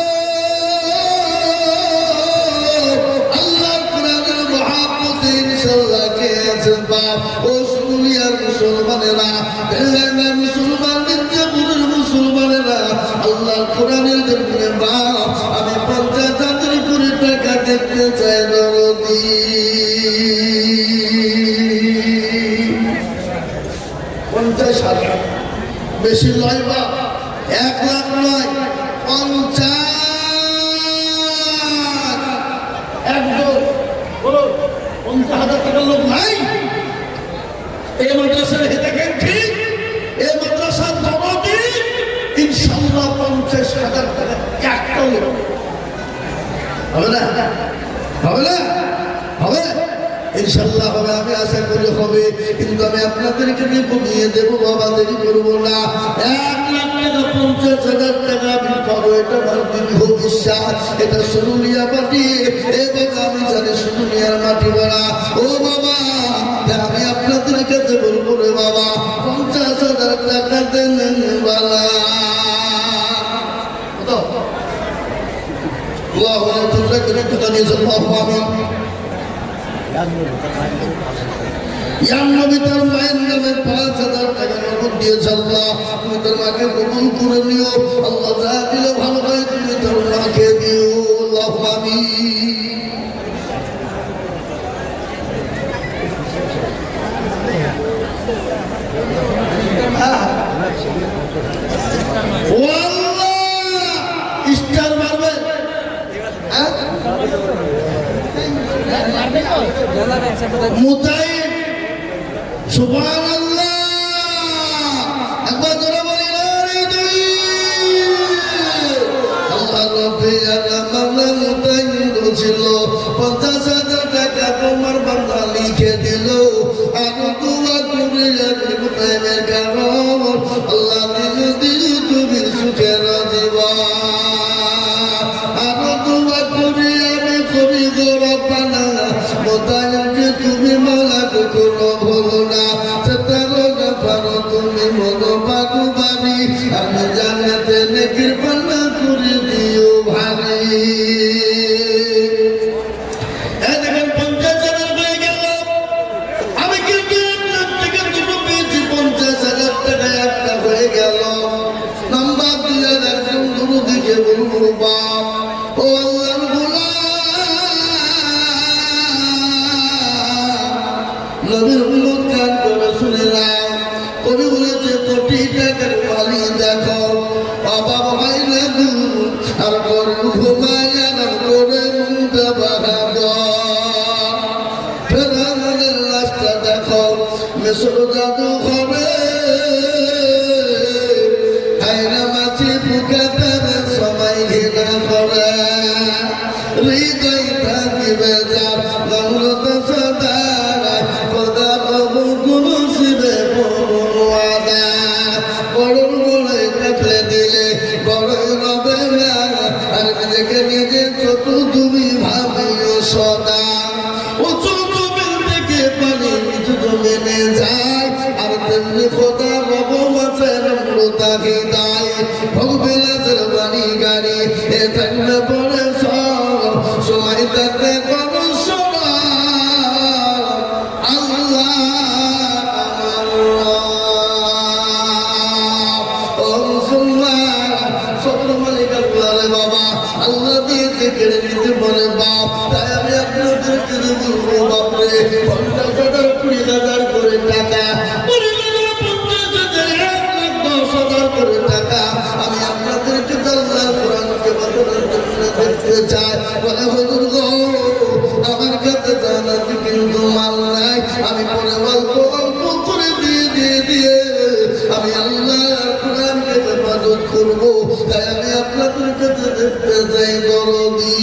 আল্লাহর কোরআনের মহব্বতে ইনশাআল্লাহ কে আছে বাপ ও দুনিয়ার মুসলমানেরা বেলাঙ্গার মুসলমান মির্জাপুরের মুসলমানেরা আল্লাহর কোরআনের জন্য বাপ আমি 50,000 কোটি টাকা দেখতে চাই দরদি বেশি নয় বা 1 লাখ নয় 50 একদম বলো 50,000 টাকার লোক নাই এই মাদ্রাসার দেখেন ঠিক এই মাদ্রাসার বাবাটি ইনশাল্লাহ 50,000 টাকা একটা লোক হবে না হবে ইনশাল্লাহ হবে আমি আশা করি হবে কিন্তু আমি আপনাদেরকে নিয়ে কমিয়ে দেবো বাবা দেরি করবো না 1 লাখ টাকা 50,000 টাকা আমি পাবো এটা আমার দীর্ঘ বিশ্বাস এটা সুরুলিয়া মাটি এবং আমি জানি সুরুলিয়ার মাটি ভরা ও বাবা আমি আপনাদের কাছে বলবো রে বাবা 50,000 টাকা দেন বালা আল্লাহ তোমরা করে টাকা নিয়ে যাবো আমি নবী তার মায়ের নামে 5,000 টাকা নগদ দিয়েছে আল্লাহ তুমি তার মাকে কবুল করে নিও আল্লাহ যা দিলে ভালো হয় তুমি তার মাকে দিও আল্লাহু আমিন মুতাইব সুবহানাল্লাহ একবার জোরে বলি না রে তুই আল্লাহ নবী আমার মুতাইব ছিল 50,000 টাকা তোমার বান্দা লিখে দিল আর দোয়া করে আমি মুতাইবের কারণ আল্লাহ দিল তুমি সুখের দিবা আর দোয়া করে আমি কবি গৌরবানা মোতায়েমকে তুমি মালা কোনো ভুলো না সেটারও না পারো তুমি মনো বাবু বাবি আমি জানাতে নেকির পাল্লা করে দিও ভাবি দেখেন 50,000 হয়ে গেল আমি কিন্তু 1 লাখ টাকা দুটো পেয়েছি 50,000 টাকা একটা হয়ে গেল নাম্বার দিয়ে একজন গুরু দিকে বলবো বাপ ও আল্লাহর নবীর উম্মত কান করে শুনে নাও কবি বলেছে কোটি টাকার মালিক দেখো বাবা ভাই লাগু আর করে ঘুমায় আর করে মুন্ডা বাহাদ ফেরানের রাস্তা দেখো মেসর জাদু হবে হাইরা মাছি বুকে তার সময় ঘৃণা করে হৃদয় থাকিবে যার গৌরত সদা নিজে ছোট তুমি ভাবিও সদা ও ছোট থেকে পানি কিছু মেনে যায় আর তেমনি খোদা বাবু মাছের মৃতা হৃদয় ভগবিলাসের বাড়ি গাড়ি এ থাকলে পরে সব সময় থাকলে কোনো সময় আল্লাহ বাবা আল্লাহ দিয়েছে কেড়ে নিতে পারে বাপ তাই আমি আপনাদেরকে বলবো বাপরে 50,000 20,000 করে টাকা 50,000 1,10,000 করে টাকা আমি আপনাদেরকে আল্লাহর কোরআনকে বাঁচানোর জন্য দেখতে চাই বলে হুজুর গো আমার কাছে জানা কিন্তু মাল নাই আমি পরে অল্প অল্প করে দিয়ে আমি আল্লাহর কোরআনকে হেফাজত করবো তাই আমি আপনাদের কাছে দেখতে চাই দরদি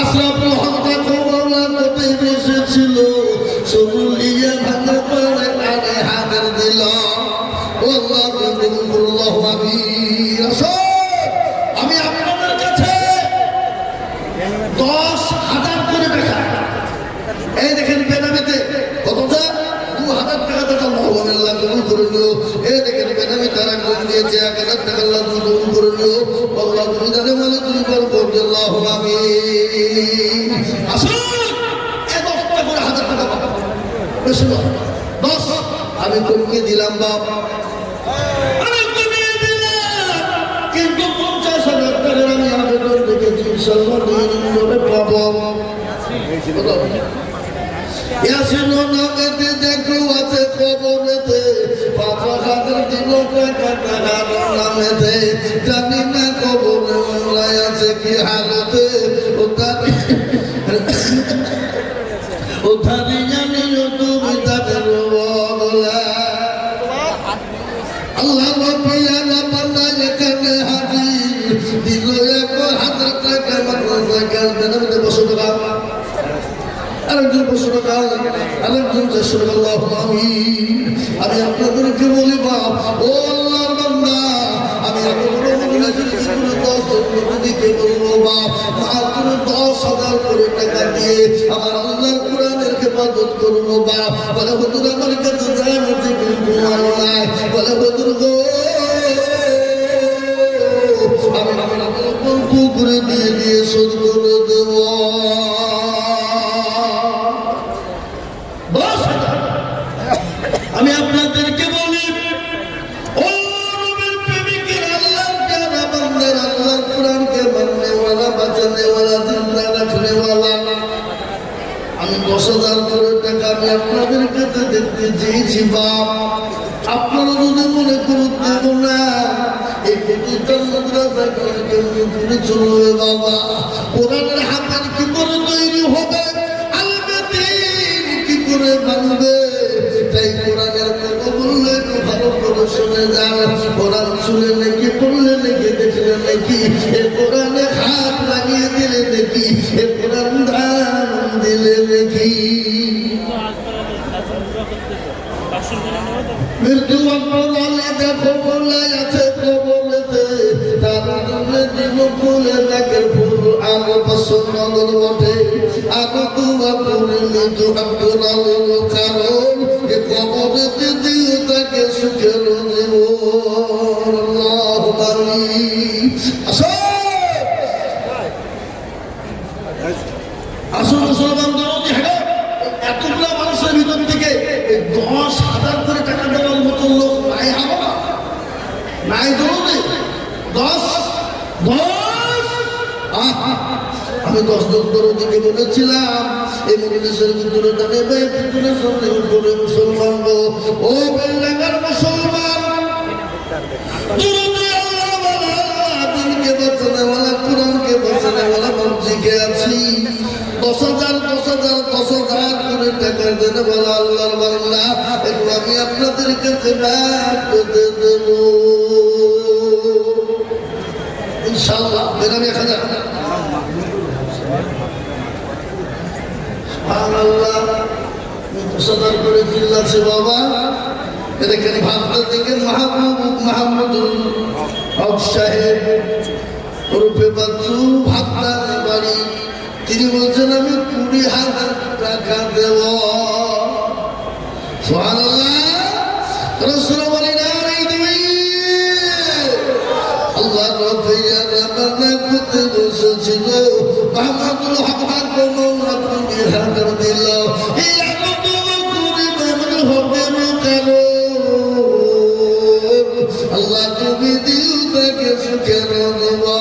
আশরাফুল হক দেখো আল্লাহর নবী এসেছিল সবুলিয়া ভাঙা পড়ে কানে হাতের দিল আল্লাহু আমি আপনাদের কাছে 10,000 করে টাকা এই দেখেন বেনামিতে কতটা 2,000 টাকা টাকা আল্লাহ কবুল করে নিও এই দেখেন বেনামি তারা কবুল দিয়েছে 1,000 টাকা আল্লাহ কবুল করে নিও আল্লাহ তুমি জানে মানে তুমি বলবো আল্লাহু আমিন আসুন এই 10 টাকা করে 1,000 টাকা পাবো বেশি না 10 আমি কমিয়ে দিলাম বাপ আমি কমিয়ে দিলাম কিন্তু 50,000 টাকা আমি আবেদন রেখেছি ইনশাআল্লাহ দিন পাবো ইয়াসিনো নামেতে দেখো আছে কবরেতে 5,000 দিন টাকা নামেতে জানি না কবরে মোলাই আছে কি হালতে ও ধারি জানি তুমি তাদের বলা আল্লাহ নবিয়া না পাল্লা এখানে হাজির দিল 1,000 টাকা মাদ্রাসা দেন বসে টাকা আরেকজন বসে টাকা আরেকজন 400 টাকা আল্লাহু আমিন আমি আপনাদেরকে বলি বাপ ও আল্লাহর বান্দা আমি দিকে বলবো বাপ মাত্র 10,000 করে টাকা দিয়ে আমার আল্লাহর কোরআনের হেফাজত করবো বাপ বলে হুজুর আমার কাছে যায় মধ্যে কিন্তু নাই বলে হুজুর গো আমি অল্প করে দিয়ে শোধ করে দেবো আমি আপনাদেরকে বলি ও নবীর প্রেমিকের আল্লাহর জানা বান্দার আল্লাহর কোরআনকে মাননেওয়ালা বাঁচানেওয়ালা জিন্দা রাখনেওয়ালা আমি 10,000 করে টাকা আমি আপনাদের কাছে দেখতে চেয়েছি বাপ আপনারা যদি মনে করুন দেব না এই খ্রিস্টান মাদ্রাসা করে কেউ করে চলবে বাবা, কোরআনের হাফেজ কি করে তৈরি হবে, আলেমে দ্বীন কি করে বানবে। তাই কোরআনের কথা বললে একটু ভালো করে শুনে যান। কোরআন শুনে নাকি পড়লে নাকি দেখলে নাকি এ কোরআনে হাত লাগিয়ে দিলে নাকি এ কোরআন দান দিলে নাকি মৃত্যু অন্তরালে দেখো বলে আছে কবরেতে, তার জন্য জীব ফুলে দেখে ফুল আলো পছন্দ নগর বটে। আলো তোমা করে মৃত্যু অন্তরালের কারণ এ কবরেতে দিও তাকে সুখের জীবন। আল্লাহুম্মা আমিন। আসুন মুসলমান দরদি হ্যাঁ, এতগুলো মানুষের ভিতর থেকে 10,000 করে টাকা দেওয়ার মতো লোক নাই হবো না, নাই দরদি 10 আমি 10 জন দরদিকে বলেছিলাম এই মজলিসের ভিতরে দাঁড়িয়ে ভিতরে সামনে উপরে মুসলমান গো, ও বেলডাঙ্গার মুসলমান দরদি আল্লাহ ওয়ালা দিনকে বাঁচানে ওয়ালা কোরআনকে বাঁচানে ওয়ালা মসজিদে আছি। 10,000 করে টাকা দেন বলা আল্লাহর বান্দা, একটু আমি আপনাদের কাছে পেতে দেব ইনশাআল্লাহ। বেরামি 1000 সুবহানাল্লাহ 10,000 করে চিল্লাছে বাবা। দেখেন ভাবতে দেখেন মাহমুদুল হক সাহেব ওরফে বাচ্চু ভাবতার বাড়ি, তিনি বলছেন আমি 20,000 টাকা দেব। সুবহানাল্লাহ রাসূল বলেন আল্লাহ রফিয়ার বান্দা করতে বসেছিল মাহমুদুল হক কোনো না 20,000 দিল। এই আমত করে মাহমুদুল হকের কারণ আল্লাহ তুমি দিও তাকে সুখের দেওয়া।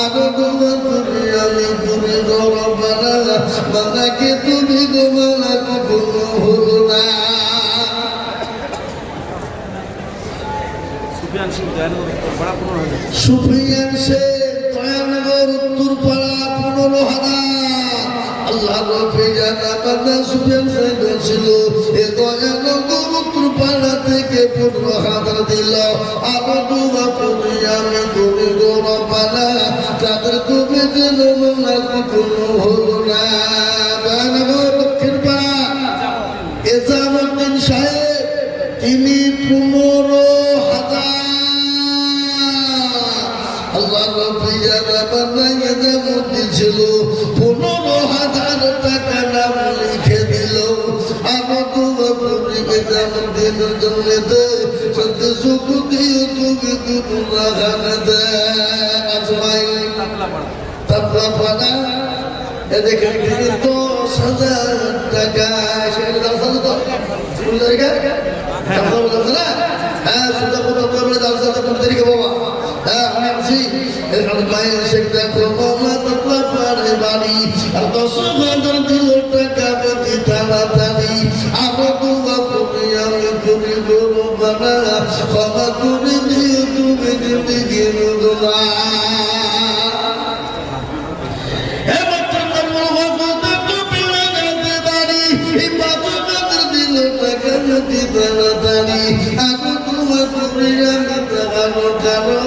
আরো তোমার তুমি আমি তুমি গরবানা বান্দাকে তুমি গোমালা কখনো হলো না। সুফিয়ান সে দয়ানগর উত্তরপাড়া 15,000। আল্লাহ রফি জানা বান্দা সুফিয়ান সে ছিল এ দয়ানগর উত্তরপাড়া থেকে 15,000 দিল। আরো দুবা তুমি আমি তুমি গরবানা তাদের তুমি যেন না কখনো হলো না। দয়ানগর দক্ষিণ পাড়া এজামুদ্দিন সাহেব তিনি 15,000। আল্লাহ রব্বি জানা বান্দা এজামুদ্দিন ছিল 15,000 টাকা নাম লিখে দিল। আমার তোমার তুমি এজামুদ্দিনের জন্যতে সত্য সুখ দিও তুমি তুমি লাগাতে আজমাই তাপলা পানা এ দেখেন 10,000 টাকা সেখানে দাম সাথে তো সুন্দর রেখা তাপলা বলছে না হ্যাঁ সুন্দর কথা বলে দাম সাথে কোন তরিকে বাবা হ্যাঁ আমি আছি এখানে মায়ের শেখ দেখো বাবা তাপলা পাড়ে বাড়ি আর 10,000 দিল টাকা বেঁধে তাড়াতাড়ি। আরো তোমা তুমি আমি তুমি গরু বানা ক্ষমা করে দিও তুমি জিন্দিগির দোলা। তাড়াতাড়ি আমি তোমার তুমি আমি তাকানো কারো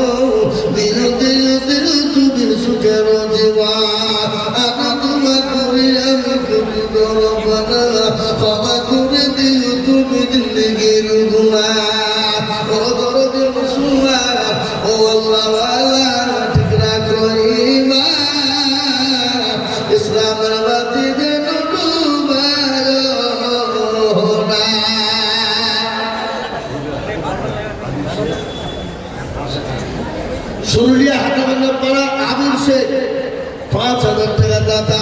দিল দিল দিল তুমি সুখের জীবা। আমি তোমার তুমি আমি তুমি গরবানা ক্ষমা করে দিও তুমি জিন্দিগির গুণা। ও দরদি মুসলমান ও আল্লাহ ওয়ালা ঠিক রাখো ঈমান ইসলামের বাতি যেন সুরুলিয়া হাটাবান্না পাড়া আবির শেখ 5,000 টাকা দাতা।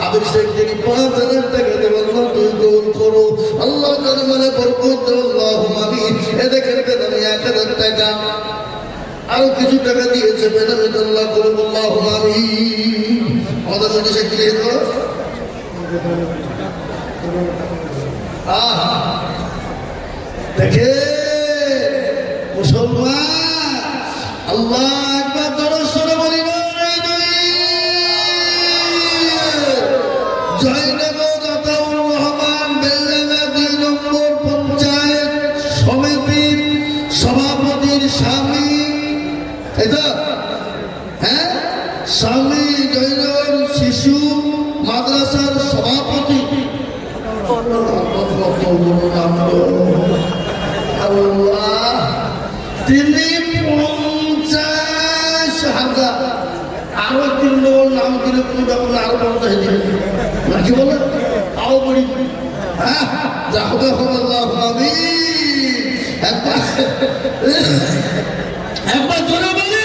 আবির শেখ তিনি 5,000 টাকা দেবেন তুই গ্রহণ করো আল্লাহ দরবারে বরকত আল্লাহুম্মা আমিন। এ দেখেন বেদামি 1,000 টাকা আরো কিছু টাকা দিয়েছে বেদামি আল্লাহ করুন আল্লাহুম্মা আমিন। আমাদের সাথে শেখ দিয়ে দাও দেখে মুসলমান আল্লাহ একবার দরজরে বলি না জয়নগর আতাউর রহমান বেল্লাঙ্গা ২ নম্বর পঞ্চায়েত সমিতির সভাপতির স্বামী এটা হ্যাঁ স্বামী জয়নগর শিশু মাদ্রাসার সভাপতি আল্লাহ তিনি 50,000 আরো 3 নম্বর নাম দিলে কোনো ব্যাপার না, আরো 50 দিবে নাকি বলে তাও বলি হ্যাঁ যা হবে হবে আল্লাহ আমি একবার জোরে বলি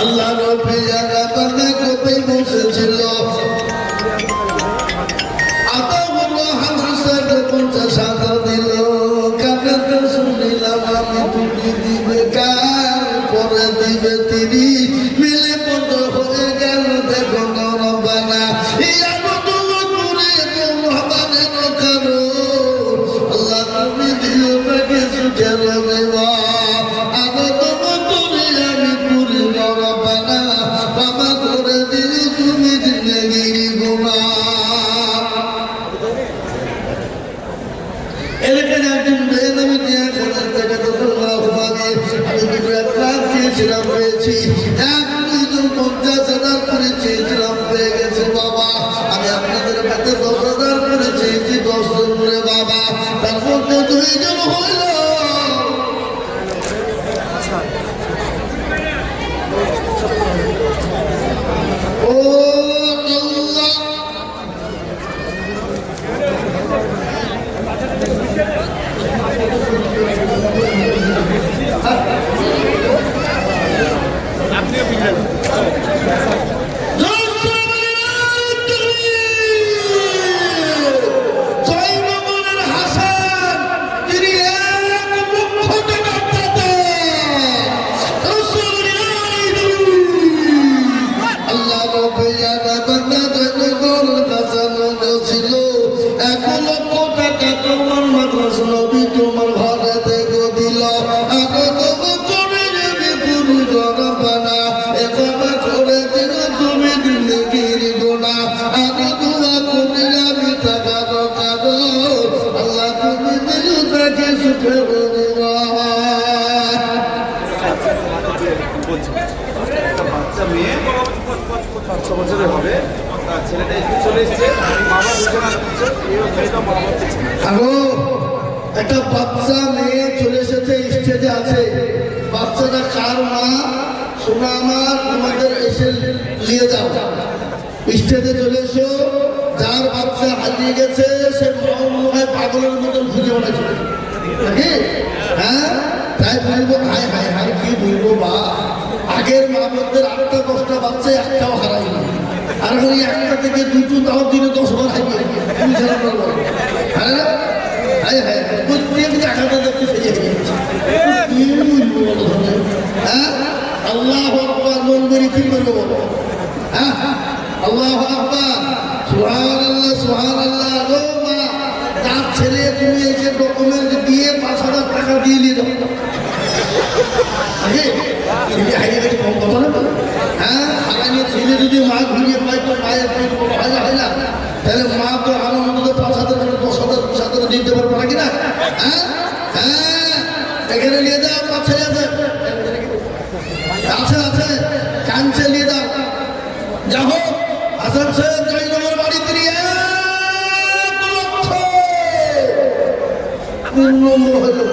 আল্লাহ রবি জায়গা বাংলা কোথায় বসেছিল দিল কাকাতে শুনিলাম আমি তুমি দিবে কার পরে দিবে তিনি মিলে পদ হয়ে গেল দেখো নরবানা আল্লাহ তুমি দিও তাকে সুখের দেওয়া আগত করে আমি পুরি নরবানা বাবা করে দিও তুমি জিন্দগির গুণা এলাকায় একজন বেনামি দেয়া করার টাকা তো আমি দুটো লাখ চেয়েছিলাম পেয়েছি 1,50,000 করে চেয়েছিলাম পেয়ে গেছে বাবা আমি আপনাদের কাছে 10,000 করে চেয়েছি 10 জন করে বাবা তার মধ্যে 2 জন হইল ও আল্লাহ তোমার ঘরে দেখো দিল করে দিল তুমি জিন্দগির গোনা আগে দোয়া করে আমি টাকা কাঁদো আল্লাহ তুমি দিল তাকে সুখে বাচ্চা মেয়ে 5 বছরের হবে ছেলেটা একটু চলে এসেছে বাবা দুজনে মেয়েটা মা বাবা হ্যালো একটা বাচ্চা মেয়ে চলে এসেছে স্টেজে আছে বাচ্চাটা কার মা শোনা আমার তোমাদের এসে নিয়ে যাও স্টেজে চলে এসো যার বাচ্চা হারিয়ে গেছে সে মনে পাগলের মতন খুঁজে বেড়াচ্ছে নাকি হ্যাঁ তাই বলবো হায় হায় হায় কি বলবো বা আগের মা বোনদের 8টা 10টা বাচ্চা একটাও হারায়নি আর ওই একটা থেকে 2টো তাও দিনে 10 বার হারিয়ে তুমি ছাড়া বলবো হ্যাঁ হায় হায় প্রত্যেক জায়গাটা দেখতে ফেলে হ্যাঁ আল্লাহ আকবার বলবেন কি করবো হ্যাঁ আল্লাহ আকবার সুবহানাল্লাহ সুবহানাল্লাহ ও মা তার ছেলে তুমি এই যে ডকুমেন্ট দিয়ে 5,000 টাকা দিয়ে নিয়ে দাও হ্যাঁ আগামী ছেলে যদি মা ঘুরিয়ে পায় তো মায়ের পেট বড় হয় না তাহলে মা তো আনন্দ 5,000 করে 10,000 20,000 দিতে পারবে না কিনা হ্যাঁ হ্যাঁ এখানে নিয়ে যাও পাশে আছে আছে আছে কাঞ্চে নিয়ে দাও যা হোক হাসান সাহেব জয়নগর বাড়ি তিনি 1,00,000 3 নম্বর হলো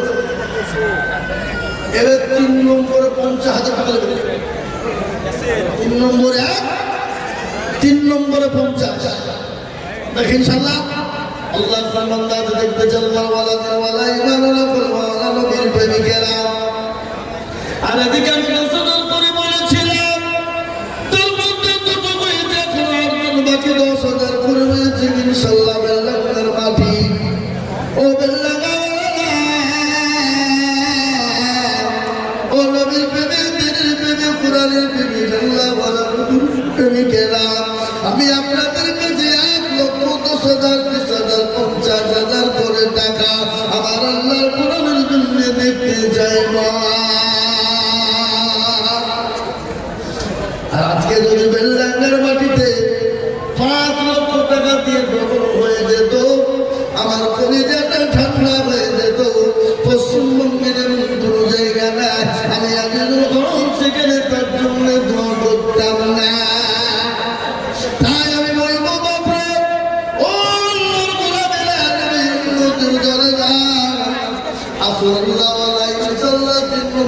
এবার 3 নম্বরে 50,000 টাকা লাগবে 3 নম্বরে 3 নম্বরে 50 দেখেন ইনশাআল্লাহ আল্লাহ বান্দা দেখতে চলবার ওয়ালা ইমানুল্লাহ ওয়ালা নবীর প্রেমিকেরা আর এদিকে আমি নজর করে বলেছিলাম তোর মধ্যে দুটো বই দেখো আর বাকি 10,000 করে রয়েছে ইনশাআল্লাহ বেল্লাঙ্গার মাটি ও বেল্লাঙ্গা ও নবীর প্রেমিক দিনের প্রেমিক কোরআনের প্রেমিক আল্লাহ ওয়ালা নবীর প্রেমিকেরা আমি আপনাদের কাছে 1,10,000 20,000 50,000 করে টাকা আমার আল্লাহর কোরআনের জন্য রাঙ্গার মাটিতে 5 লক্ষ টাকা দিয়ে দখল হয়ে যেত, আমার কলিজাটা ঠান্ডা হয়ে যেত। পশ্চিমবঙ্গের এমন কোনো জায়গা না আমি আজিজুল হক সেখানে তার জন্য দোয়া করতাম না। তাই আমি বলবো বাপরে, ও আল্লাহর গোলামেরা, আমি উম্মতের দরজা আল্লাহ আলাইহি সাল্লাল্লাহু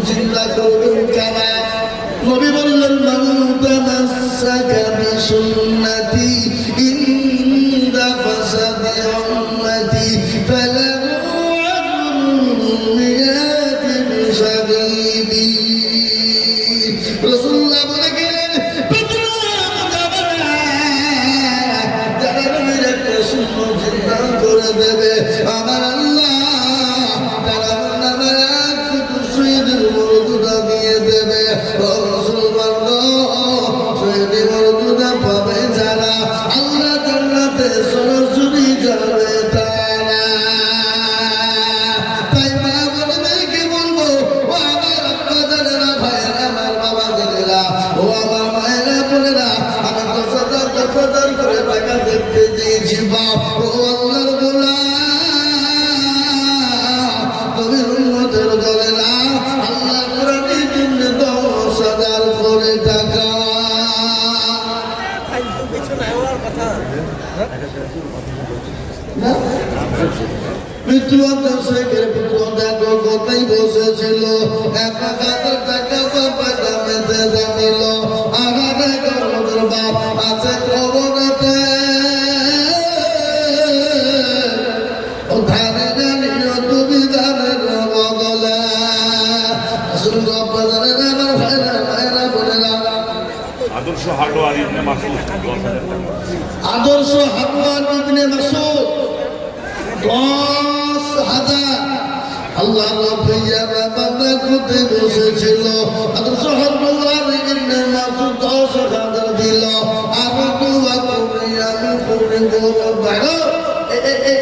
জিন্দা করবেন কারা? নবী বললেন, মান তামাসসাকা বিসুন্নতি ইনদা ফাসাদি উম্মতি ফালাহু আজরুন মিয়াতি বিশাদীদি। রাসূলুল্লাহ বলে গেলেন, যারা নবীর একটা সুন্নাত জিন্দা করে দেবে আমার আল্লাহ তারা নামের শহীদের মর্যাদা দিয়ে দেবে। শহীদের মর্যাদা পাবে যারা, আল্লাহ জান্নাতে সরাসরি যাবে তারা। তাই মা বোনদেরকে বলবো, ও আমার আব্বাজানেরা, ভাইয়েরা, আমার বাবাজানেরা, ও আমার মায়েরা, বোনেরা, আমি 10,000 করে টাকা দেখতে দিয়েছি বাপ। ও আল্লাহর গোলাম, তুমি উম্মতের দলেরা, আল্লাহ কোরআনের জন্য 10,000 করে টাকা। মৃত্যুশেখের পুত্র দেখো কোথায় বসেছিল, 1,000 টাকা বাবা দামেতে জানিল। আগামী গর্ভের বাপ আছে কবরেতে, ও ধানে জানিও তুমি ধানের বদলে। আসুন বাবা জানেন আমার ভাইরা, ভাইরা বোনেরা, আদর্শ হাটওয়ার ইবনে মাসুদ 10,000 টাকা। আদর্শ হাটওয়ার ইবনে মাসুদ 10,000। আল্লাহ রাব্বিয়া বাবা খুদে বসেছিল, আদর্শ হাটওয়ার ইবনে মাসুদ 10,000 দিল। আর দোয়া করে আমি করে বলবো,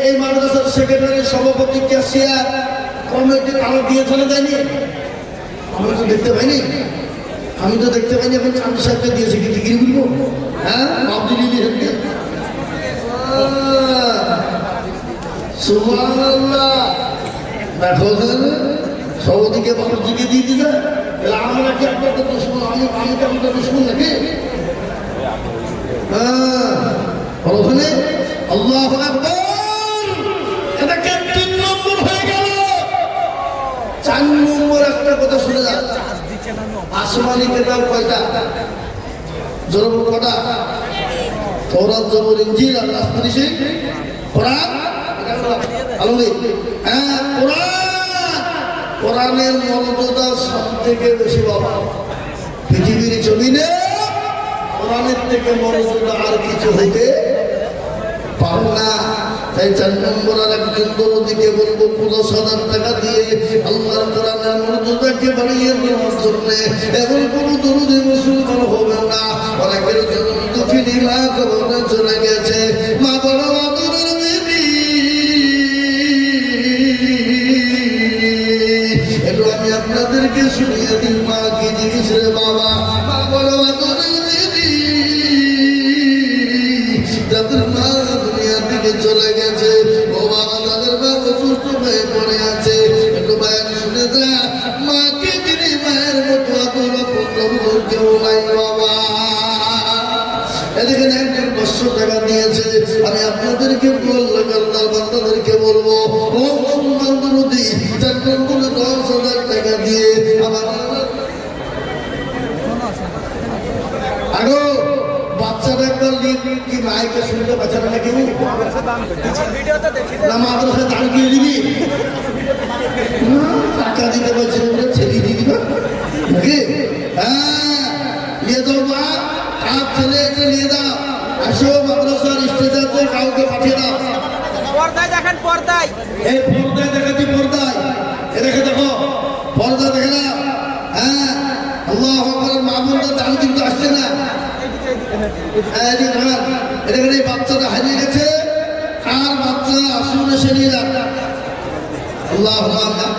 এই মাদ্রাসার সেক্রেটারি, সভাপতি, ক্যাশিয়ার, কমিটি কারো দিয়ে চলে যায়নি? আমি তো দেখতে পাইনি, আমি তো দেখতে পাইনি। এখন আমি সাহেবকে দিয়েছি, কি ডিগ্রি বলবো? হ্যাঁ, আব্দুল ইলিয়াসকে। সুবহানাল্লাহ। দেখো সভাপতিকে বাবুজিকে দিয়ে দিলে, আমরা কি আপনাদের দুশমন? আমি কি আপনাদের দুশমন নাকি? ওখানে আল্লাহু আকবার, এটা কেন 3 নম্বর হয়ে গেল? 4 নম্বর একটা কথা শুনে যান। আসমানি কিতাব কয়টা? জোর কটা? তওরাত, জবর, ইনজিল, আল্লাহ হাদিস, কোরআন। আলহামদুলিল্লাহ, হ্যাঁ কোরআন। কোরআনের মর্যাদা সবথেকে বেশি বাবা পৃথিবীর জমিনে। কোরআনের থেকে মর্যাদা আর কিছু হইতে পারে না। তাই 4 নম্বর আর একজন দরদিকে বলবো, 50,000 টাকা দিয়ে আল্লাহর কোরআনের মর্যাদাকে বাড়িয়ে দেওয়ার জন্য। এমন কোন দরদি মুসলমান হবে না, অনেকের জন্য দুঃখী মা কবরে চলে গেছে, মা বড় আদরের বেবি। একটু আমি আপনাদেরকে শুনিয়ে দিই, মা কি জিনিস রে বাবা? মা বড় আদরের বেবি, যাদের মা দুনিয়া থেকে চলে গেছে, ও বাবা তাদের মা অসুস্থ হয়ে পড়ে আছে, একটু মায়ের শুনে যা। মাকে যিনি মায়ের মতো আদর আপন কেউ নাই বাবা। এদিকে একজন 500 টাকা দিয়েছে। আমি আপনাদেরকে বললে আল্লাহর বান্দাদেরকে বলবো, ও মুসলমান দরদি, 4 নম্বরে 10,000 টাকা দিয়ে আমার আগো বাচ্চাটা একবার কি মাইকে শুনতে বাচ্চাটা নাকি না মাদ্রাসা দান দিয়ে দিবি, টাকা দিতে পারছি ছেড়ে দিয়ে দিবা নাকি? হ্যাঁ, নিয়ে দাও মা, আর ছেলে নিয়ে দাও, আসো মাদ্রাসার স্টেজে কাউকে পাঠিয়ে দাও। পর্দায় দেখেন, পর্দায়, এই পর্দায় দেখাচ্ছি, পর্দায় এ দেখে দেখো, পর্দা দেখে না। হ্যাঁ, আল্লাহু আকবার। মামুনরা দান কিন্তু আসছে না। এই বাচ্চাটা হারিয়ে গেছে, আর বাচ্চা আসুন এসে নিয়ে যান। আল্লাহু আকবার।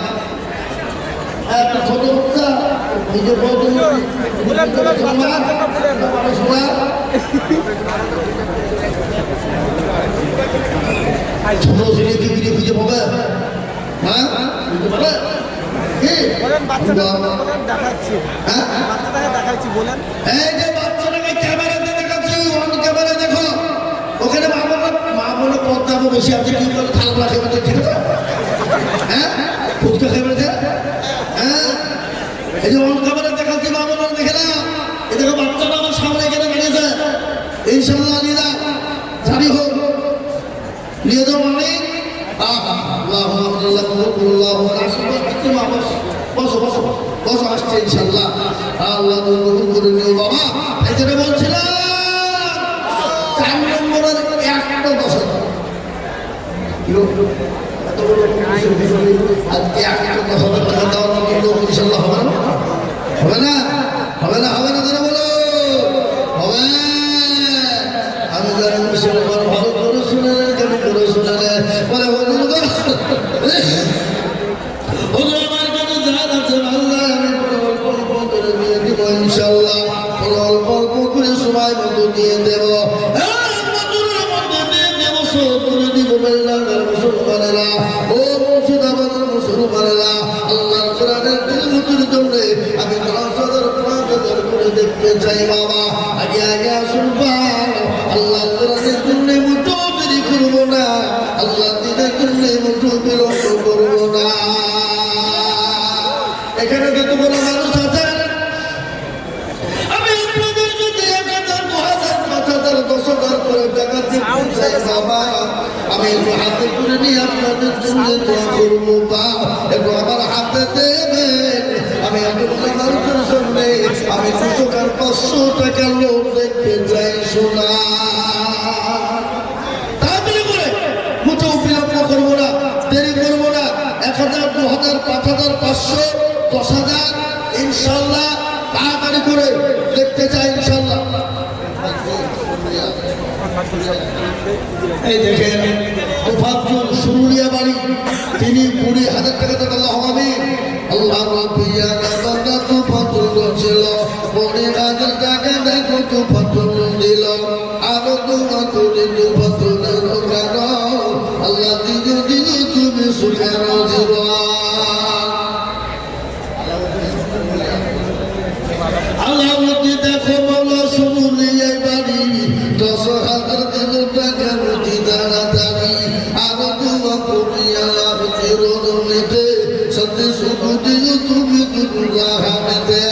একটা ছোট বাচ্চা নিজে বলতে বলেন, বলেন, বাচ্চাদের জন্য বলেন। ছোট ছেলে কি বিড়ি খুঁজে পাবে? হ্যাঁ বুঝতে পারে কি বলেন, বাচ্চাদের জন্য বলেন, দেখাচ্ছি। হ্যাঁ বাচ্চাটাকে দেখাচ্ছি, বলেন। এই যে বাচ্চাটাকে ক্যামেরাতে দেখাচ্ছি অন ক্যামেরা দেখো ওখানে মা বলে পদ্মাবো বসে আছে কি করে থালগুলা খেয়ে ঠিক আছে হ্যাঁ ফুচকা খেয়ে বেড়েছে হ্যাঁ এই যে অন ক্যামেরা দেখাচ্ছি মা বলে দেখে না এই দেখো বাচ্চাটা আমার সামনে এখানে দাঁড়িয়েছে ইনশাল্লাহ নিরা জানি হোক নিয়ে যাও মানে বসো বসো বসো আসছে ইনশাল্লাহ আল্লাহ কবুল করে নিও বাবা এই যেটা বলছিলাম 4 নম্বরের একটা দশা আজকে একটা 10,000 টাকা দেওয়ার মতো ইনশাল্লাহ হবে না হবে না হবে না হবে না তারা বলো হবে আমি জানি মুসলমান ভালো করে শুনে কেন করে শুনে বলে আমার কাছে যা আছে আল্লাহ আমি অল্প অল্প করে দিয়ে দিব ইনশাল্লাহ অল্প অল্প করে সময় মতো দিয়ে দেব মুসলমানেরা ও মুর্শিদাবাদের মুসলমানেরা আল্লাহর কোরআনের তিলাওয়াতের জন্য আমি 10,000 করে দেখতে চাই বাবা আগে আগে আসুন আল্লাহর কোরআনের জন্য মুঠো দেরি করবো না আল্লাহ দিনের জন্য মুঠো বিলম্ব করবো না এখানে যত বড় মানুষ আছেন আমি আপনাদের যদি 1,000 2,000 5,000 10,000 করে টাকা দিতে চাই বাবা আমি একটু হাতে করে নিয়ে আপনাদের জন্য দোয়া করবো বা একটু আমার হাতে দেবেন আমি আপনাদের মানুষের সামনে আমি 200 টাকার লোক দেখতে চাই শোনা তাড়াতাড়ি করে মুঠো বিলম্ব করবো না দেরি করবো না 1,000 2,000 5,000 500 10,000 ইনশাল্লাহ তাড়াতাড়ি করে দেখতে চাই ইনশাল্লাহ এই দেখেন তোফাজ্জল সুরুলিয়া বাড়ি তিনি 20,000 টাকা থেকে আল্লাহ আমিন আল্লাহ রাব্বিয়া বান্দা তোফাজ্জল ছিল 20,000 টাকা দেখো তোফাজ্জল দিল আরো দোয়া করে তোফাজ্জলের কারো আল্লাহ দিল দিল তুমি সুখের জীবন আল্লাহ দেখো বলো সুরুলিয়া বাড়ি 10,000 দিল টাকা রুটি তাড়াতাড়ি আরো দোয়া করি আল্লাহ চিরদিতে সত্যি সুখ দিল তুমি দুর্গা হাতে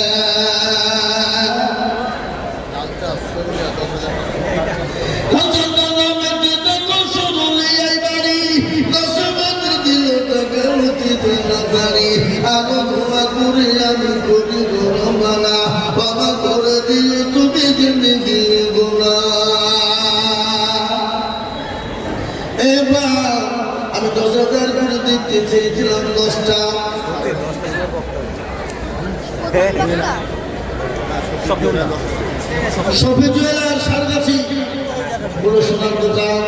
আরো দোয়া করি আমি করি গোনা বাবা করে দিও তুমি জিন্দগি গোনা এবার আমি 10,000 করে দিতে চেয়েছিলাম 10টা সফি জুয়েলার সারগাছি বড় সোনার দোকান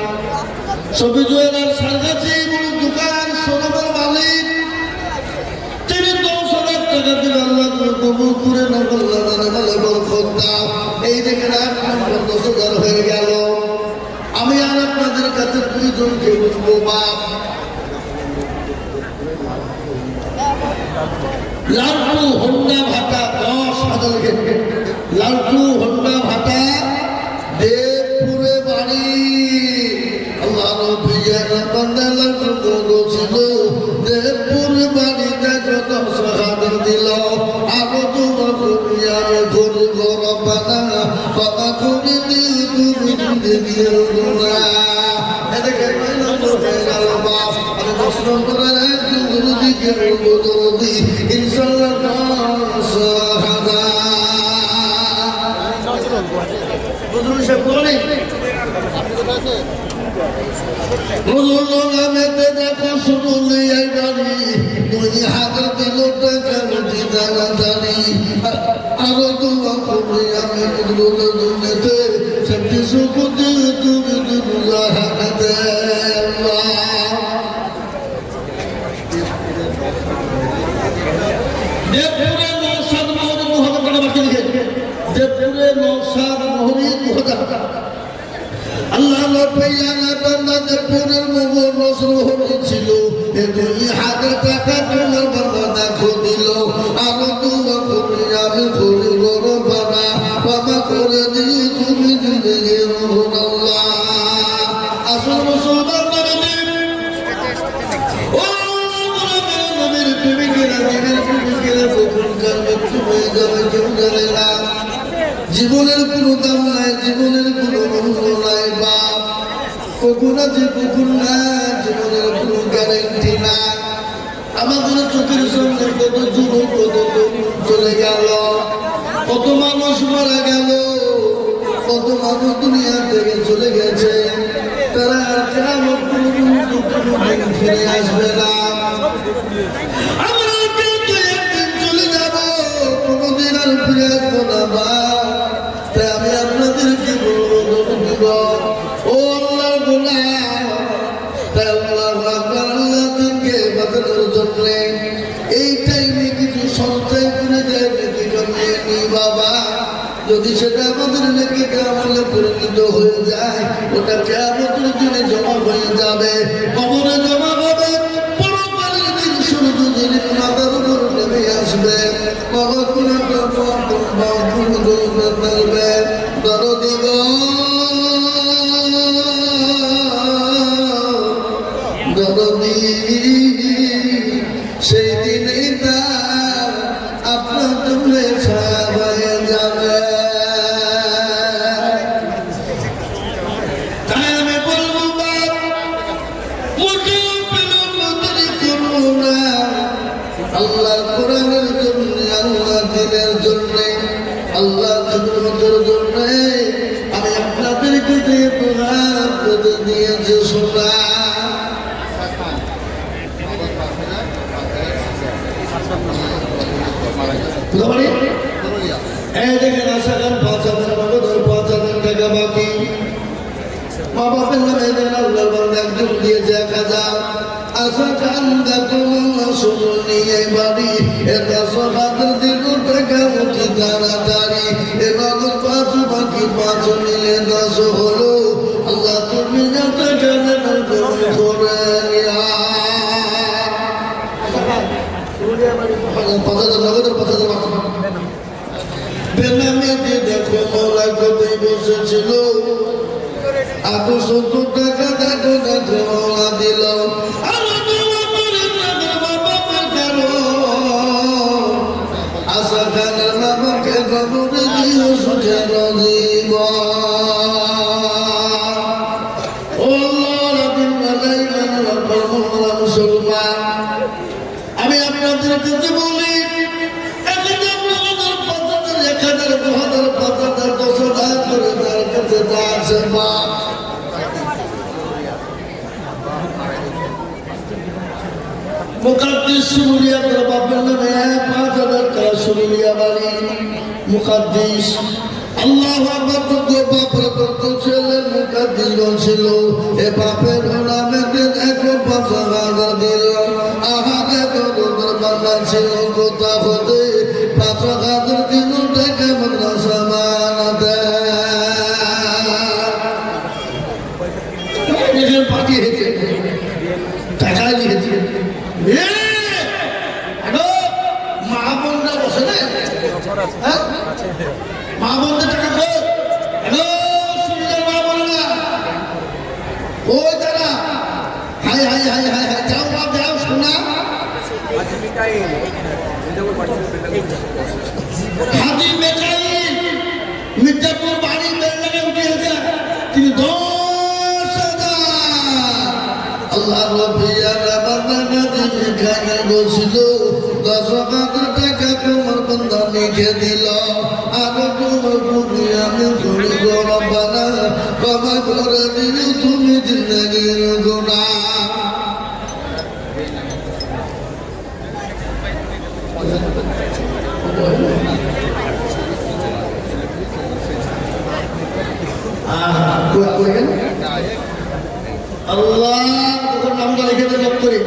সফি জুয়েলার সারগাছি বড় দোকান সোনার মালিক তিনি 10,000 টাকা দিলে আল্লাহ কবুল করে না বললেন বলে বরকত দাও এই দেখেন 10,000 হয়ে গেল আমি আর আপনাদের কাছে 2 জনকে বলবো বাপ লালটু হোন্ডা ভাটা 10,000 লালটু হোন্ডা ভাটা দেবপুরে বাড়ি আল্লাহ নবিয়া বান্দা লালটু গো ছিল দেবপুরে বাড়ি দেখো 10,000 দিল আরো দোয়া করি আমি গরু ঘর বানা বাবা করে দিল তুমি জিন্দগি গোনা এদিকে হয়ে গেল বাপ আমি প্রশ্ন করে একজন গুরুজিকে বলবো দরদি ইনশাল্লাহ 10,000 বুঝুন সে বলি বুঝুন নামেতে দেখো শুনুন এই বাড়ি 2,000 দিল টাকা রুটি তাড়াতাড়ি আরো দোয়া করি আমি বুঝুন দুনিয়াতে সত্যি সুখ দিয়ে তুমি দুর্গা হাতে দেবপুরে 9,000 পনের মোহর নসর হয়েছিল এ 2,000 টাকা তোমার বাবা দেখো দিল আমি তোমার করি আমি করি বড় বাবা বাবা করে দিই তুমি জিন্দগি রহমাল্লাহ আসল মুসলমান ও নবীর প্রেমিকেরা দিনের প্রেমিকেরা কখনকার মৃত্যু হয়ে যাবে কেউ জানে না জীবনের কোনো দাম নাই জীবনের কোনো মূল্য নাই বাপ কখন আছে কখন না জীবনের কোনো গ্যারেন্টি না আমাদের চোখের সামনে কত যুবক কত চলে গেল কত মানুষ মারা গেল কত মানুষ দুনিয়া থেকে চলে গেছে তারা কেমন কোনদিন ফিরে আসবে না আমরা কিন্তু একদিন চলে যাব কোনদিন আর ফিরে আসবো না বা তাই আমি আপনাদেরকে বলবো ও আল্লাহ গোলাম তাই আল্লাহ দিনকে বাঁচানোর জন্য এই টাইমে কিছু সঞ্চয় করে যায় নাকি জমিয়ে নি বাবা যদি সেটা আমাদের নাকি আমলে পরিণত হয়ে যায় ওটা কেমন দিনে জমা হয়ে যাবে কবরে জমা হবে পরকালের দিন সূর্য দিনের মাথার উপর নেমে আসবে বাবা কোন করবে দরদিগ দরদি সেই দিনেই তার আপনার তুলে ছায়া হয়ে যাবে তাই আমি বলবো বাপ মোটেও বিলম্বতারি করবো না আল্লাহ কোরআনের জন্য আল্লাহ দিনের জন্য আল্লাহ জন্মের জন্য আমি আপনাদেরকে দিয়ে প্রধান দিয়েছে শোনা এই দেখেন আশা খান 5,000 নগদ 5,000 টাকা বাকি মা বাপের নামে দেন আল্লাহর বান্দা একজন দিয়েছে 1,000 আশা খান দেখো শুনুন নিয়ে বাড়ি এটা সবাদের দিন টাকা উঠি তাড়াতাড়ি এ নগদ 5 বাকি 5 মিলে 10 হলো আল্লাহ তুমি যত জানেন করে নিয়া 5,000 নগদের 5,000 বাকি বেনামিতে দেখো মোরা কোথায় বসেছিল আবু 70 টাকা দেখো দেখো মোরা দিল আশা খানের বাবাকে খবরে দিও সুখের জীব মুসলমান আমি আপনাদের কাছে বলি মুকাদ্দিস সুরিয়া তার বাপের নামে 5,000 টাকা সুরিয়া বাড়ি মুকাদ্দিস আল্লাহু আকবার তো বাপের কত ছেলে মুকাদ্দিস ছিল এ বাপের নামে দেখো 5,000 দিল আহারে তোর বাবা ছিল কথা হতে 5,000 দিন টাকা মাদ্রাসা বানাতে এখানে পাঠিয়েছে টাকা দিয়েছে মা বোনরা বসে না মা বোনদের টাকা মা বোনরা ওই তারা হাই হাই হাই হাই হাই যাও বাপ যাও শোনা হাজি মেকাইল মির্জাপুর বাড়ি বেলনাকে উঠিয়েছে তিনি 10,000 আল্লাহ রবিয়ারা বান্দাকে মেকাইল বলছিল 10,000 টাকা তোমার বান্দা লিখে দিল আমি তোমার প্রতি আমি করি রব্বানা ক্ষমা করে দিও তুমি জিন্দেগির গুনাহ আল্লাহ তোর নামটা লিখে দেব করে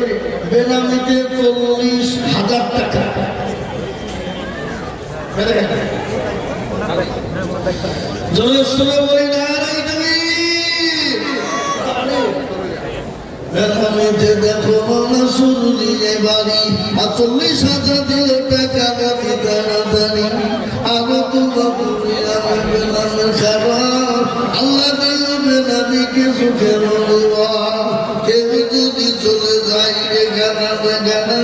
বেনামিতে 40,000 টাকা জোরে বলি না বেলামিতে দেখো মনা শুরুলিয়ে বাড়ি 40,000 দিলে টাকা দাবি তাড়াতাড়ি আরো তোমাকে আমি বেলামের খাবার আল্লাহ দিল বেলামিকে সুখে বলবা কেউ যদি চলে যায় বেগানা বেগানা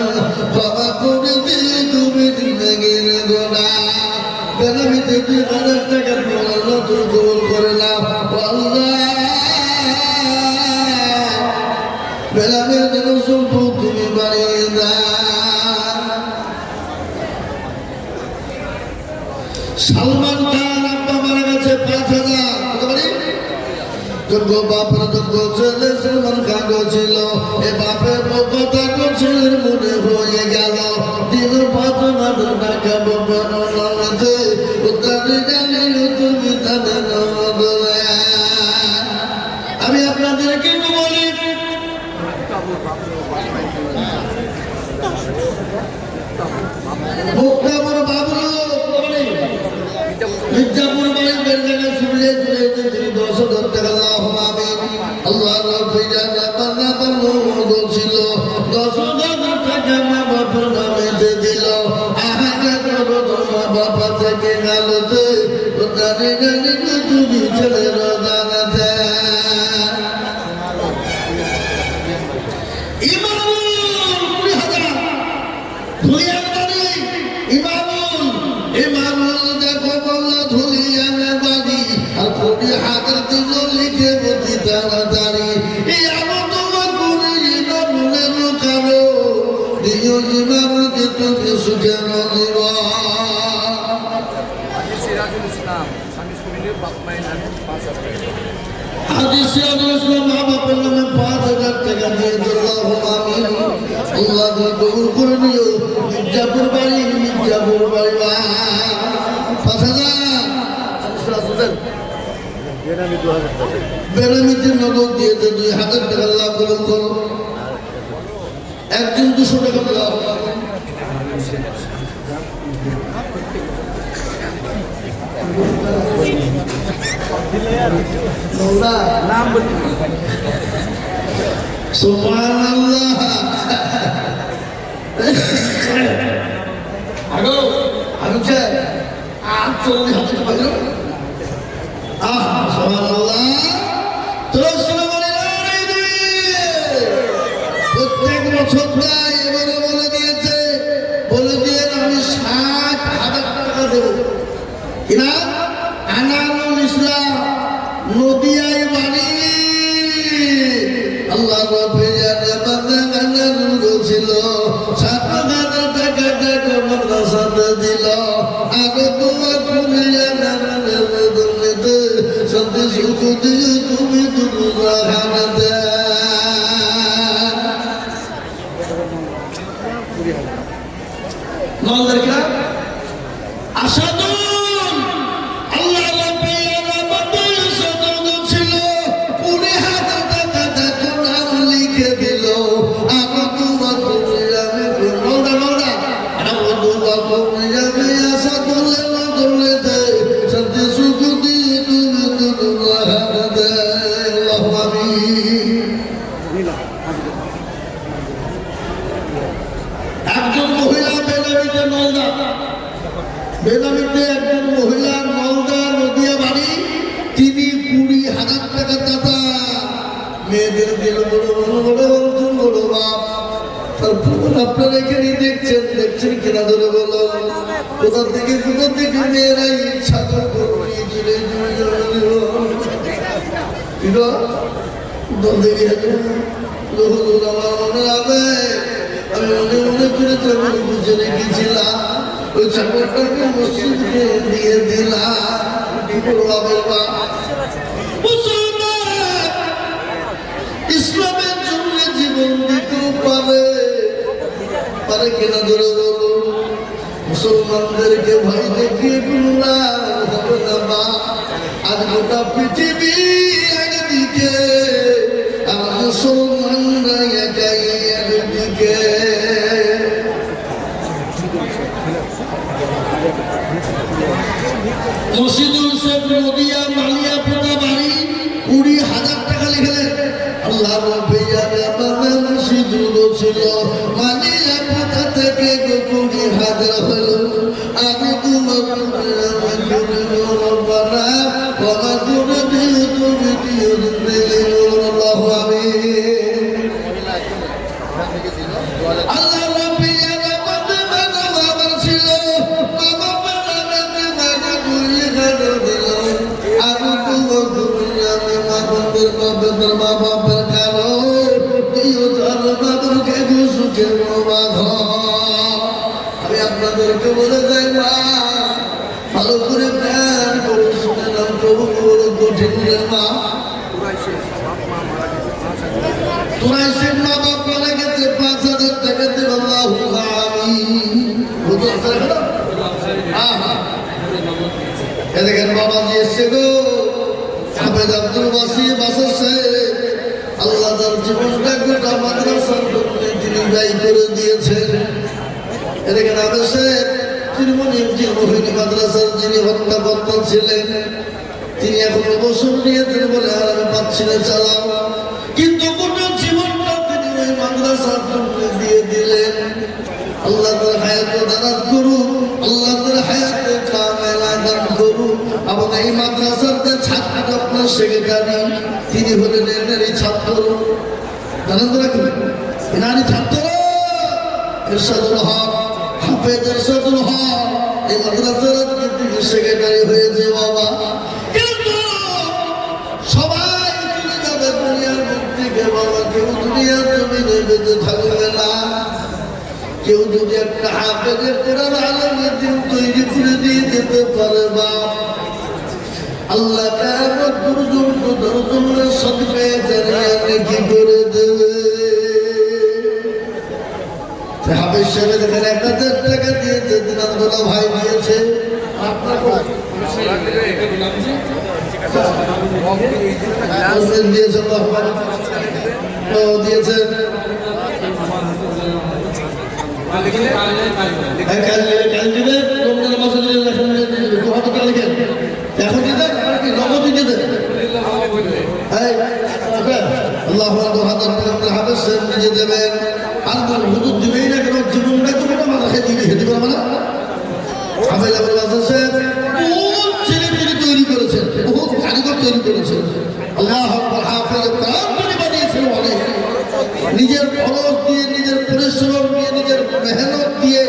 বাবা করে দিয়ে তুমি জিন্দগির গোনা বেলামিতে 2,000 টাকার আল্লাহ তুমি কবুল করে নাও আল্লাহ বেলামের যেন সম্পদ তুমি বাড়িয়ে সালমান খান আব্বা মারা গেছে 5,000 যোগ্য বাপের যোগ্য ছেলে সালমান খান ছিল এ বাপের কথা ছেলের মনে হয়ে গেল দিন 5,000 টাকা বাবার নামেতে উত্তরে জানিল তুমি তাদের আমি আপনাদেরকে বলি মুক্তাপুর বাবুল মির্জাপুর বাড়ি বেলগানা শুনলে তিনি 10,000 টাকা লাভ পাবেন আল্লাহ ছিল 10,000 টাকা মা বাবার নামেতে দিল মা বাবা থেকে গেলতে তুমি ছেলের জানাতে ইমামুল দেখো বললো ধুলিয়ানে বাড়ি আর 20,000 দিল লিখে বলছি তাড়াতাড়ি তোমার করে ইমামুলের কারো দিও ইমামকে তুমি সুখে দিব হাদিসে আল্লাহ মা বাবার নামে 5,000 টাকা দিয়ে দিল আমিন আল্লাহ কবুল করে নিও মির্জাপুর বাড়ি 5,000 বেনামিতে নগদ দিয়েছে 2,000 টাকা আল্লাহ কবুল করো একজন 200 টাকা আল্লাহ নাম বলি সুবহানাল্লাহ আগো আগুছে 48,000 টাকা পাইলো সুবহানাল্লাহ প্রত্যেক বছর প্রায় এবারে বলে দিয়েছে বলে দিয়ে আমি 60,000 টাকা দেবো কিনা আনারুল ইসলাম নদিয়ায় বাড়ি আল্লাহ ছিল 7,000 টাকা মাদ্রাসাতে দিল আগে তোমার সত্যি সুখ দিয়ে তুমি হারাতে নলদেরকা আশা বেনামিতে একজন মহিলা নলদা নদিয়া বাড়ি তিনি 20,000 টাকা দাতা মেয়েদের দিল বড় বলছেন বড় বাপ তারপর আপনারা এখানে দেখছেন কিনা ধরে বলো কোথা থেকে মেয়েরা ইচ্ছা করে আমি মনে করে বুঝে রেখেছিলাম ওই চাকরটাকে মসজিদকে দিয়ে দিলাম ইসলামের জন্য জীবন দিতেও পারে কিনা ধরে বলো মুসলমানদেরকে ভয় দেখিয়ে হবে না আজ গোটা পৃথিবী একদিকে আর মুসলমানরা একাই একদিকে মসজিদুল শেখ নদিয়া মালিয়া পোতা বাড়ি 20,000 টাকা লিখলেন আল্লাহ ছিল মানিয়া কোথা থেকে গোপনে হাজার হলো আমি তোমাকে বানা বাবা করে দিও তুমি দিও দিলে আল্লাহু আমিন আল্লাহ নবী আমাদের বাবা ছিল বাবা বানাতে বাবা দুই গাড়ি দিল আমি তোমাকে আমি মাগনের বাবার বাবার কারো দিও ধর বাবাকে সুখে বাধা আমি আপনাদেরকে বলে যাই মা ভালো করে প্যান করে শুনে নাম প্রভু বড় কঠিন মা তোরাইশের মা বাপ মারা গেছে 5,000 টাকা দেব আল্লাহু আমিন বুঝতে পারছেন এদিকের বাবা যে এসছে গো হাফেজ আব্দুল বাসির বাসার সাহেব আল্লাহ তার জীবনটা গোটা মাদ্রাসার জন্য তিনি ব্যয় করে দিয়েছেন এদিকে হাফেজ সাহেব মোহিনী মাদ্রাসার যিনি হত্যাকর্তা ছিলেন তিনি এখন অবসর নিয়েছেন বলে আর আমি পাচ্ছি না চালাও কিন্তু গোটা জীবনটা তিনি ওই মাদ্রাসার জন্য দিয়ে দিলেন আল্লাহ তার হায়াতে দান করুন আল্লাহ তার হায়াতে কামেলা দান করুন এবং এই মাদ্রাসার যে ছাত্র আপনার সেক্রেটারি তিনি হলেন এনারই ছাত্র জানেন তো নাকি এনারই ছাত্র এরশাদুল হক হাফেজ এরশাদুল হক এই মাদ্রাসার তিনি সেক্রেটারি হয়েছে বাবা কিন্তু সবাই চলে যাবে দুনিয়ার মুখ থেকে বাবা কেউ দুনিয়ার জমিনে বেঁচে থাকবে না কেউ যদি একটা হাফেজের কোরআন আলেমের দিন তৈরি করে দিয়ে যেতে পারে বা আল্লাহ কিয়ামত পর্যন্ত দরজনের সদকায়ে জারিয়া নেকি করে দেবে হাফেজ সাহেব দেখেন 1,000 টাকা দিয়েছে দিনাজপুরা ভাই দিয়েছে আপনার দিয়েছে দিয়েছে এখন দিতেন নগদ দিতেন হাফেজ সাহেব নিজে দেবেন আর হুজুর দিবেই না কেন জীবনটা তো কোনো মাথায় দিবে হেঁটে পারবে না হাফেজ আবুল হাসান সাহেব বহুত ছেলে তিনি তৈরি করেছেন বহুত কারিগর তৈরি করেছেন আল্লাহ হাফেজ প্রাণ বানিয়েছেন অনেক নিজের খরচ দিয়ে নিজের পরিশ্রম দিয়ে নিজের মেহনত দিয়ে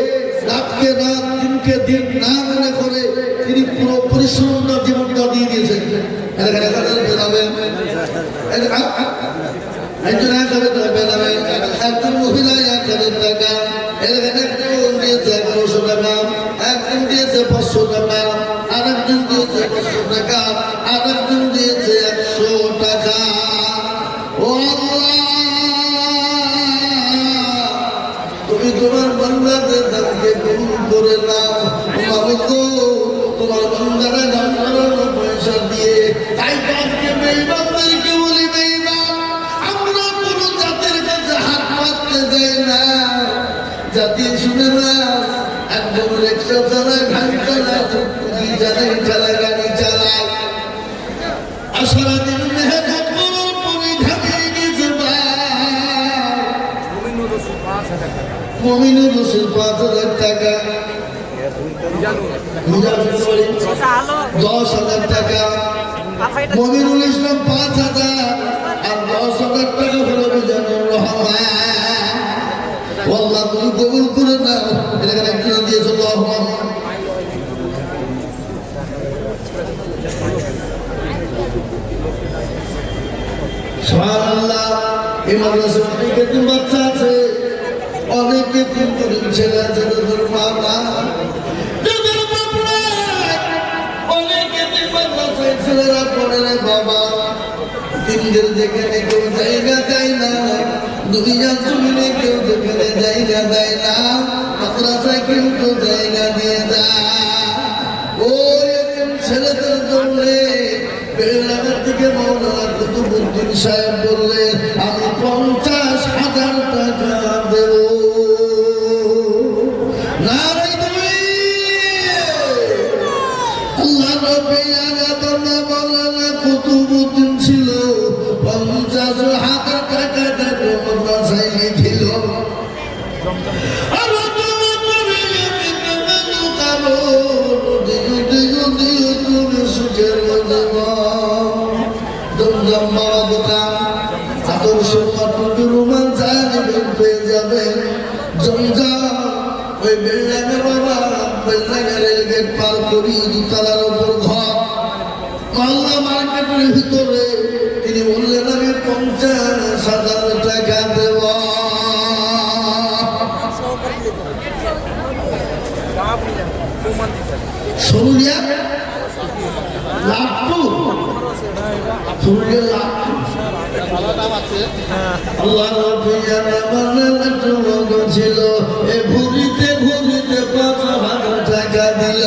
রাতকে রাত দিনকে দিন না মনে করে তিনি পুরো পরিশ্রমটা জীবনটা দিয়ে দিয়েছেন একজন মহিলা 1,000 টাকা একজন দিয়েছে 1,100 টাকা একজন দিয়েছে 500 টাকা আর একজন দিয়েছে 500 টাকা আর একজন দিয়েছে 100 টাকা ও তুমি তোমার বান্দাদের দামকে কবুল করে নাও তোমার বান্দারা দাম করানো পয়সা দিয়ে তাই আজকে বেঈমানদেরকে বলি বেঈমান আমরা কোনো জাতির কাছে হাত পাততে যাই না জাতি শুনে না একদম রিক্সা চালায় ভ্যান চালায় টুকটুকি চালায় ঠেলা গাড়ি চালায় আর সারাদিন মেহনত করো পরিঘাতে গেছে মমিনুর রসুল 5,000 টাকা 10,000 টাকা মমিনুল ইসলাম 5,000 আর 10,000 টাকা হলো মিজানুর রহমান আল্লাহ তুমি কবুল করে নাও এখানে একজন দিয়েছে রহমান সুবহানাল্লাহ এই মাদ্রাসায় অনেক এতিম বাচ্চা আছে অনেক এতিম গরিব ছেলে আছে যাদের মা নাই যাদের বাপ নাই অনেক এতিম মাদ্রাসায় ছেলেরা পড়ে রে বাবা দিনদের যেখানে কেউ জায়গা দেয় না দুনিয়ার জমিনে কেউ যেখানে জায়গা দেয় না মাদ্রাসায় কেউ তো জায়গা দিয়ে দেয় ওই এতিম ছেলেদের জন্য বেলাঘাট থেকে মাওলানা কুতুবউদ্দিন সাহেব বললেন আমি 50,000 টাকা দেব নারে আল্লাহ নবী আলাদা মাওলানা কুতুবউদ্দিন ছিল 50,000 টাকা মাদ্রাসায় লিখিল ওই বিল্ডিংয়ে বাবা বিল্ডিংয়ের রেলগেট পার করি দুতলার উপর ঘর মালদা মার্কেটের ভিতরে তিনি বললেন আমি 50,000 টাকা দেব শুনুলিয়া লাট্টু শুনুলিয়া লাট্টু আল্লাহ রবিয়ার লাট্টু ছিল এ ঘুরিতে ঘুরিতে 5,000 টাকা দিল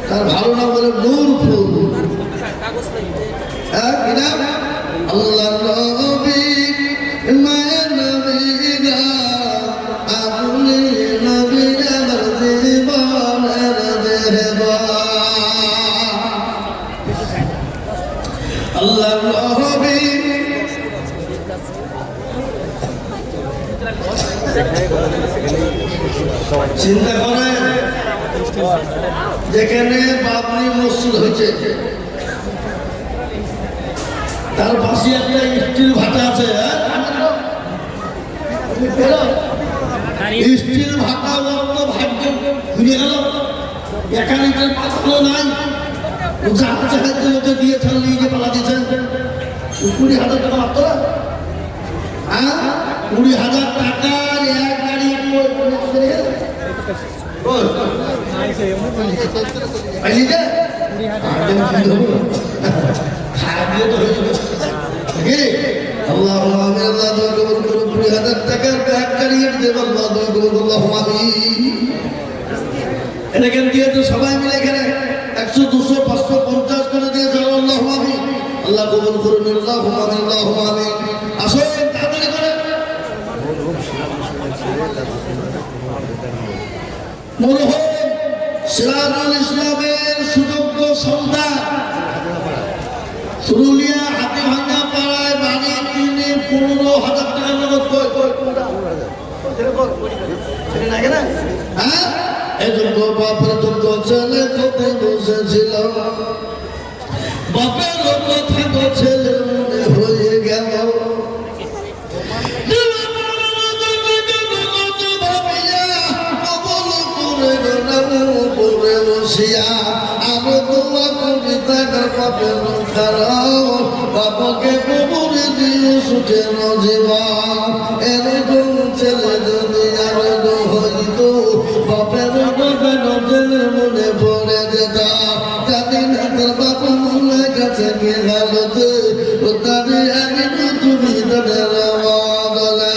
তার ভালো না বলে নূর ফুল আল্লাহ নবী মায়ের নবীরা আপনি নবী আমার জীবনের দেবা আল্লাহ নবী চিন্তা করেন যেখানে বাবরি মসজিদ হয়েছে তার পাশে একটা স্টিল ভাটা আছে স্টিল ভাটা বলতো ভাগ্য ঘুরে গেল একানিকের পাত্র নাই জাহাজে হাতে লোকে দিয়ে ছাড়লে যে পালা দিয়েছেন 20,000 টাকা মাত্র 20,000 টাকার এক গাড়ি সবাই মিলে এখানে 100, 200, 500, 50 করে দিয়ে যাও আল্লাহ আল্লাহ কবুল করুন আল্লাহ আসলে তাড়াতাড়ি করে মরহুম সিরাজুল ইসলামের সুযোগ্য সন্তান সুরুলিয়া হাতিভাঙ্গা পাড়ায় বাড়ি কিনে 15,000 টাকা নগদ এই যোগ্য বাপের যোগ্য ছেলে কোথায় বসেছিল বাপের কথা ছেলে মনে হয়ে গেল বাবাকে কবরে দিও সুখের জীবন এরকম ছেলে যদি আরো হইতো বাপের জেলে মনে পড়ে যেত যাদের হাতের বাপু মনে কাছে গিয়ে ভালোতে তাদের আগে তুমি তাদের বদলা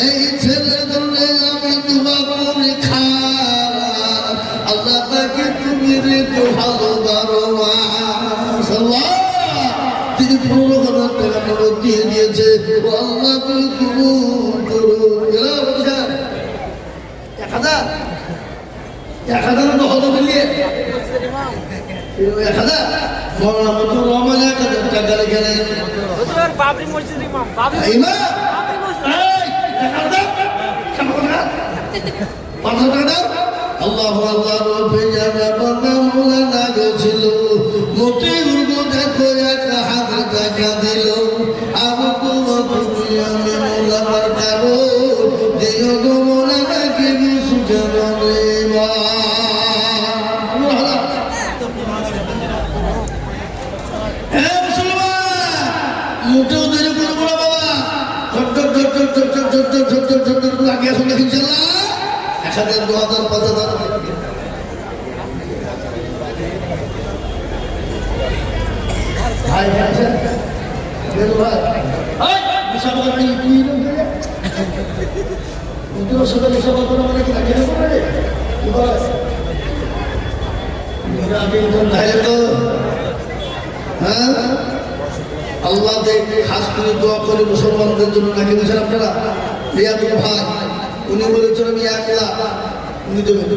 এই ছেলে ধরে আমি তোমার করে আল্লাহ তাকে তুমি রেখে ভালো বারো তিনি 15,000 টাকা নগদ দিয়ে দিয়েছে আল্লাহ তুমি কবুল করুন 1,000 তো হলো মিলিয়ে 1,000 মৌলানা মতুর রহমান 1,000 টাকা রেখে নেন বাবরি মসজিদ ইমাম বাবরি ইমাম আল্লাহ আল্লাহ রবে জানা বাবা মৌলানা গেছিল মতিউর দেখো 1,000 টাকা দিল আমি তুমি আমি মৌলানার কারো দিও গো মৌলানাকে সুখের মোটেও দেরি করবো না বাবা ঝটঝট আগে আসুন দেখুন চলা 1,000, 2,000, 5,000 ভাই আছেন বেরো ভাই বিশাল করে তুই উদ্যোগ সাথে বিশাল করে মানে কি রাখে করে কি বলে আগে তো হ্যাঁ আল্লাহ খাস করে দোয়া করে মুসলমানদের জন্য নাকি বলছেন আপনারা রিয়াদুল ভাই উনি বলেছেন আমি 1 লাখ উনি দেবেন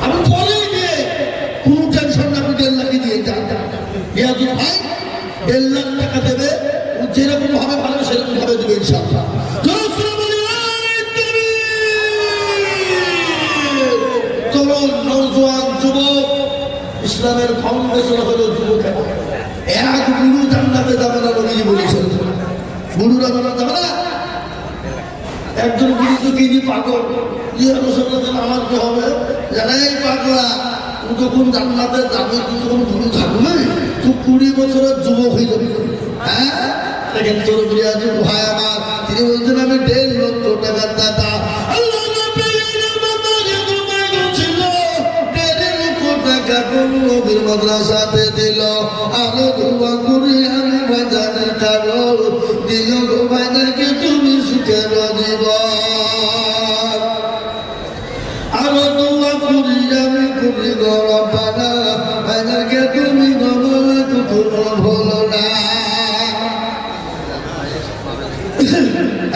আমি বলেই দিয়ে কোনো টেনশন না, আপনি 1.5 লাখ দিয়ে যান। রিয়াজুল ভাই 1.5 লাখ টাকা দেবে, ও যেরকম ভাবে পারবে সেরকম ভাবে দেবে ইনশাআল্লাহ। তরুণ নওজোয়ান যুবক, ইসলামের ফাউন্ডেশন হলো যুবকেরা। এক গুরু জান্নাতে যাবে না, নবীজি বলেছেন। গুরুরা জান্নাতে যাবে না। একজন গুরু তো কিনি পাগল, ইয়া রাসূলুল্লাহ, আমার কি হবে? জানাই পাগলা, তুই যখন জান্নাতে যাবে, তুই যখন গুরু থাকবে, তুই 20 বছরের যুবক হয়ে যাবি। হ্যাঁ, দেখেন তোর রিয়াজুল ভাই আমার, তিনি বলছেন আমি 1.5 লক্ষ টাকার দাতা। আল্লাহ নবীর মাদ্রাসাতে দিল, আলো দোয়া করি আমি বাজারের কারণ দিল গো ভাইনাকে তুমি সুখের জীবন। আলো দোয়া করি আমি করি গরবানা, ভাইনাকে তুমি গমলা কোনো হলো না।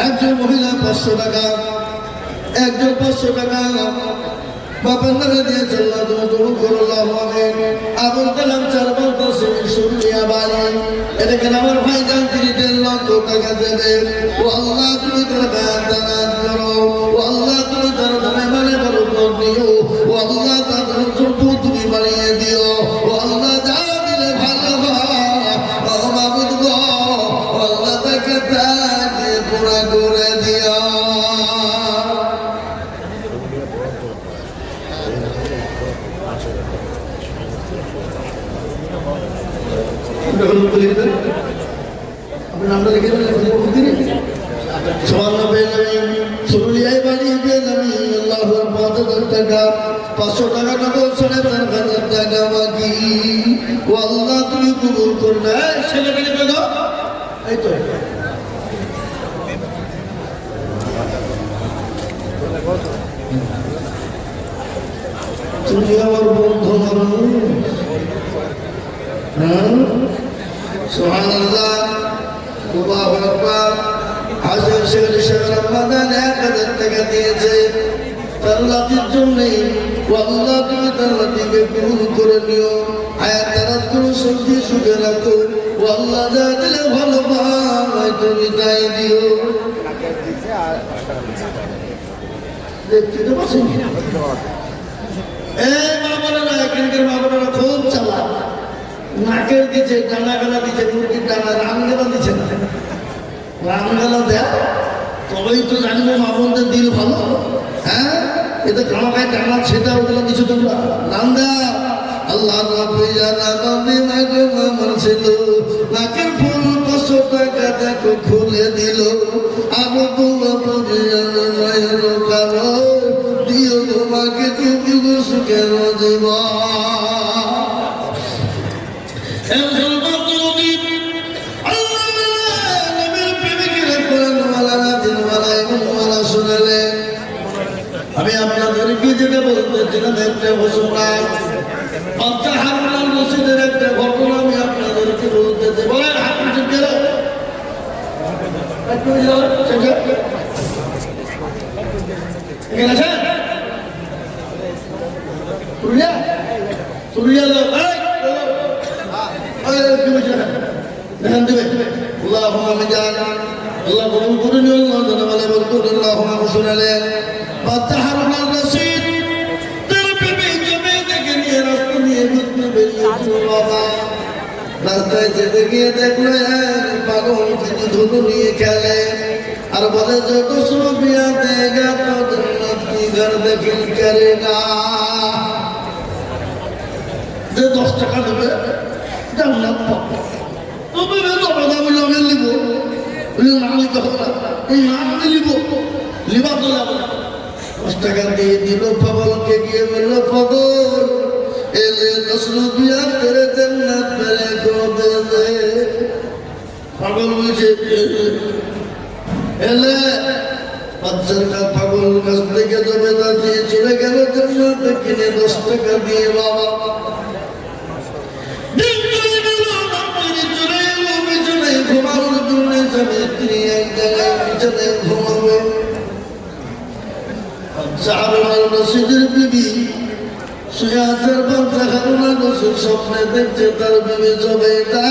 একজন মহিলা 500 টাকা, একজন 500 টাকা বাপের নামে দিয়েছে। আল্লাহ তুমি দূর করলাম আমি আবুল কালাম 4 বছর শুনিয়া বাড়ি, এটাকে আমার ভাই জান তিনি 1.5 লক্ষ টাকা দেবে। ও আল্লাহ তুমি তার গায়ের দানা করো, ও আল্লাহ তুমি তার দানে মানে বরকত দিও, ও আল্লাহ তার সম্পদ তুমি বাড়িয়ে দিও, ও আল্লাহ যা দিলে ভালো হয়, ও মাবুদ গো, ও আল্লাহ তাকে তা দিয়ে পুরা করে দিও। আপনার নামটা লিখে দেবেন। সুরুলিয়ায় বাড়ি দেন আমি আল্লাহর 5,000 টাকা, 500 টাকা নগদ, 4,500 টাকা বাকি। ও আল্লাহ তুমি কবুল করবে। ছেলেটাকে দেখো, এই তো তুমি আমার বন্ধু মানুষ। সুবহানাল্লাহ, আল্লাহু আকবার। হাজির শেখ রমাদান 1,000 টাকা দিয়েছে তার লাতির জন্যই। আল্লাহ তুমি তার লাতিকে কবুল করে নিও, হায়াত তারাত করে সত্যি সুখে রাখো। ও আল্লাহ যা দিলে ভালো পাই তুমি তাই দিও। দেখতে তো পাচ্ছেন এই মা বোনেরা, এখানকার মা বোনেরা খুব চালাক। নাকের দিচ্ছে, ডানা গালা দিচ্ছে, মুরগির ডানা, রাম গালা দিচ্ছে না। রাম গালা দেয় তবেই তো জানবো মা বোনদের দিল ভালো। হ্যাঁ, এতে খামাখায় ডানা ছেটা ওগুলো কিছু তোমরা রাম দেয়। আল্লাহ ছিল নাকের ফুল 500 টাকা দেখো খুলে দিল। আমি কারো দিও তোমাকে তুমি সুখের জীবন। আমি আপনাদেরকে যেটা বলতেছিলাম একটা ঘোষণা, বাচ্চা হারুন রশিদের একটা ঘটনা আমি আপনাদেরকে বলতেছি। বলেন হারুন গেল আল্লাহ কবুল করে নিও। আল্লাহ শোনালেন বাচ্চা হারুন রশিদ তার প্রেমিকা মেয়েটাকে নিয়ে রাস্তা নিয়ে ঘুরতে বেরিয়েছিল। বাবা রাস্তায় যেতে গিয়ে দেখলো পাগল তিনি ধুলো নিয়ে খেলে আর বলে যে কুসুম বিয়া দেগা তো জন্নতি ঘর দেখিল করেগা। যে 10 টাকা দেবে জান্নাত পাবে। তুমি বেরো বাবা বলে আমি লিব, না লিখতে হবে না, এই না লিব লিবা তো যাবো। 10 টাকা দিয়ে দিল পাগলকে, গিয়ে বললো পাগল এলে 10 রুপিয়া তেরে জান্নাত মেরে কো দে। পাগল বলছে এলে বাচ্চাটা পাগল কাছ থেকে জমে দিয়ে চলে গেল জান্নাতে কিনে 10 টাকা দিয়ে। বাবা ঘুমানোর জন্য স্বামী স্ত্রী এক জায়গায় বিছানায় ঘুমাবে। সাহারুল রশিদের বিবি সুয়াজের বলতে হারুনা রশিদ স্বপ্নে দেখছে তার বিবি জবেদা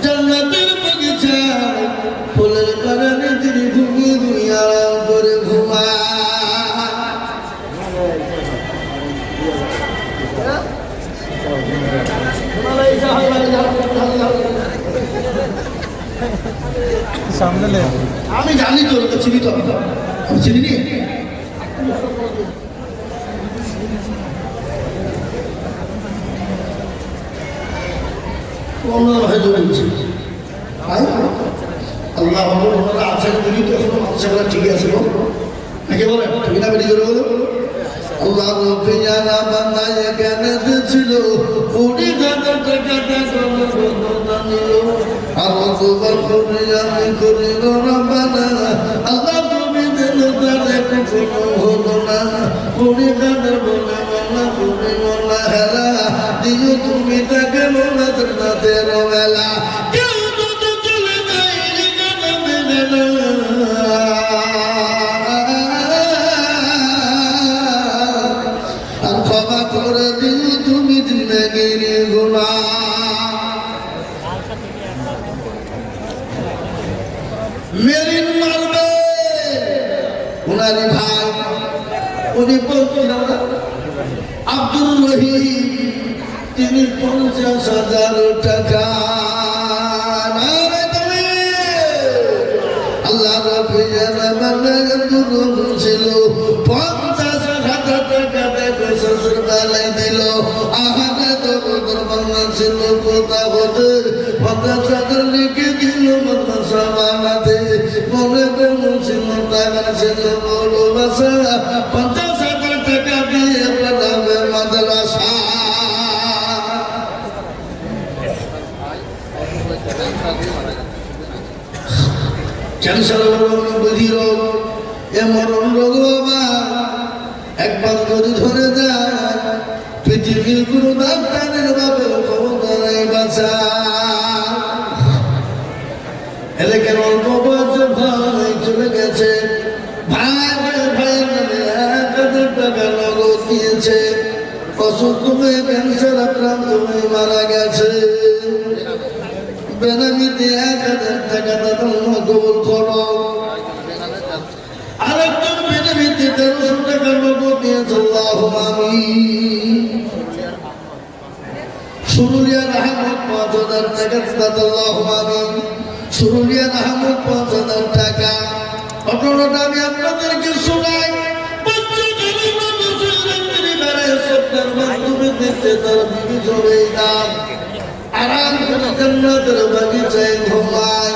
জান্নাতের বাগিচায় ফুলের বাগানে তিনি ঘুমিয়ে ঘুমিয়ে আরাম করে ঘুমায়। আমি জানি তোর চিনি তো আমি চিনি নি আল্লাহ আছেন বলি তো সেগুলো ঠিক আছে নাকি বলে ঠিক না বেরিয়ে করে বলো আল্লাহ রফিয়ানা বান্দায় জ্ঞান ছিল 40,000 টাকা নিল আর তোমার করে আমি করি রব্বানা আল্লাহ তুমি দিল তার কোনো হলো না 40,000 বলে মাল্লা তুমি মাল্লা হেলা দিও তুমি তাকে মোলা না তেরো বেলা কেউ তো চলে যায় আর ক্ষমা করে দিল তুমি জিন্দগির গুনাহ। মেরিন মারবে উনারি ভাই উনি বলছেন আব্দুর রহিম তিনি 50,000 টাকা আল্লাহ ছিল 50,000 টাকা শ্বশুর বেলায় দিল আহারে তোর বাংলা ছিল কোথা হতে 50,000 লিখে দিল মাদ্রাসা বানাতে মনে কোনো ছিল টাকা ছিল বড় বাসা 50,000 টাকা দিয়ে বানাবে মাদ্রাসা। ক্যান্সার বধির এ মরণ রোগ বাবা একবার যদি ধরে যায় পৃথিবীর কোনো ডাক্তারের বাপের ক্ষমতায় বাঁচা এলাকার অল্প বয়সে ভাই চলে গেছে ভাই ভাইয়ের নামে 1,000 টাকা নগদ দিয়েছে অসুস্থ হয়ে ক্যান্সার আক্রান্ত হয়ে মারা গেছে বেনামিতে 1,000 টাকা দাদা কবুল করো আরেকজন বেনামিতে 1,300 টাকা নগদ দিয়েছে আল্লাহু আমিন। সুরুলিয়ার আহমদ 5,000 টাকা দাদা আল্লাহু আমিন। সুরুলিয়ার আহমদ 5,000 টাকা ঘটনাটা আমি আপনাদেরকে শোনাই স্বপ্নের মাধ্যমে দেখতে তার বিবি জবেদা আরাম করে জান্নাতের বাগিচায় ঘুমায়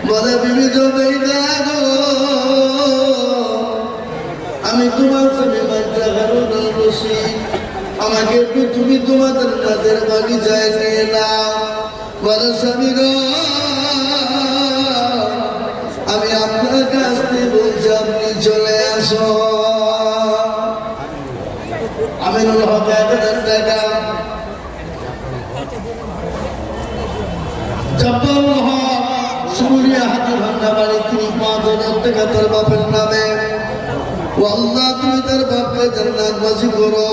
বলে বিবি জবেদা গো আমি তোমার স্বামী বাচ্চা হারুন রশিদ আমাকে একটু তুমি তোমার জান্নাতের বাগিচায় নিয়ে নাও বলে স্বামী গো আমি আপনার কাছ থেকে বলছি আপনি চলে আসো আমিনুল হক 1,000 টাকা জব্বল হক সুরিয়া হাতি ভান্ডা বাড়ি তিনি 5,000 টাকা তার বাপের নামে ও আল্লাহ তুমি তার বাপকে জান্নাতবাসী করো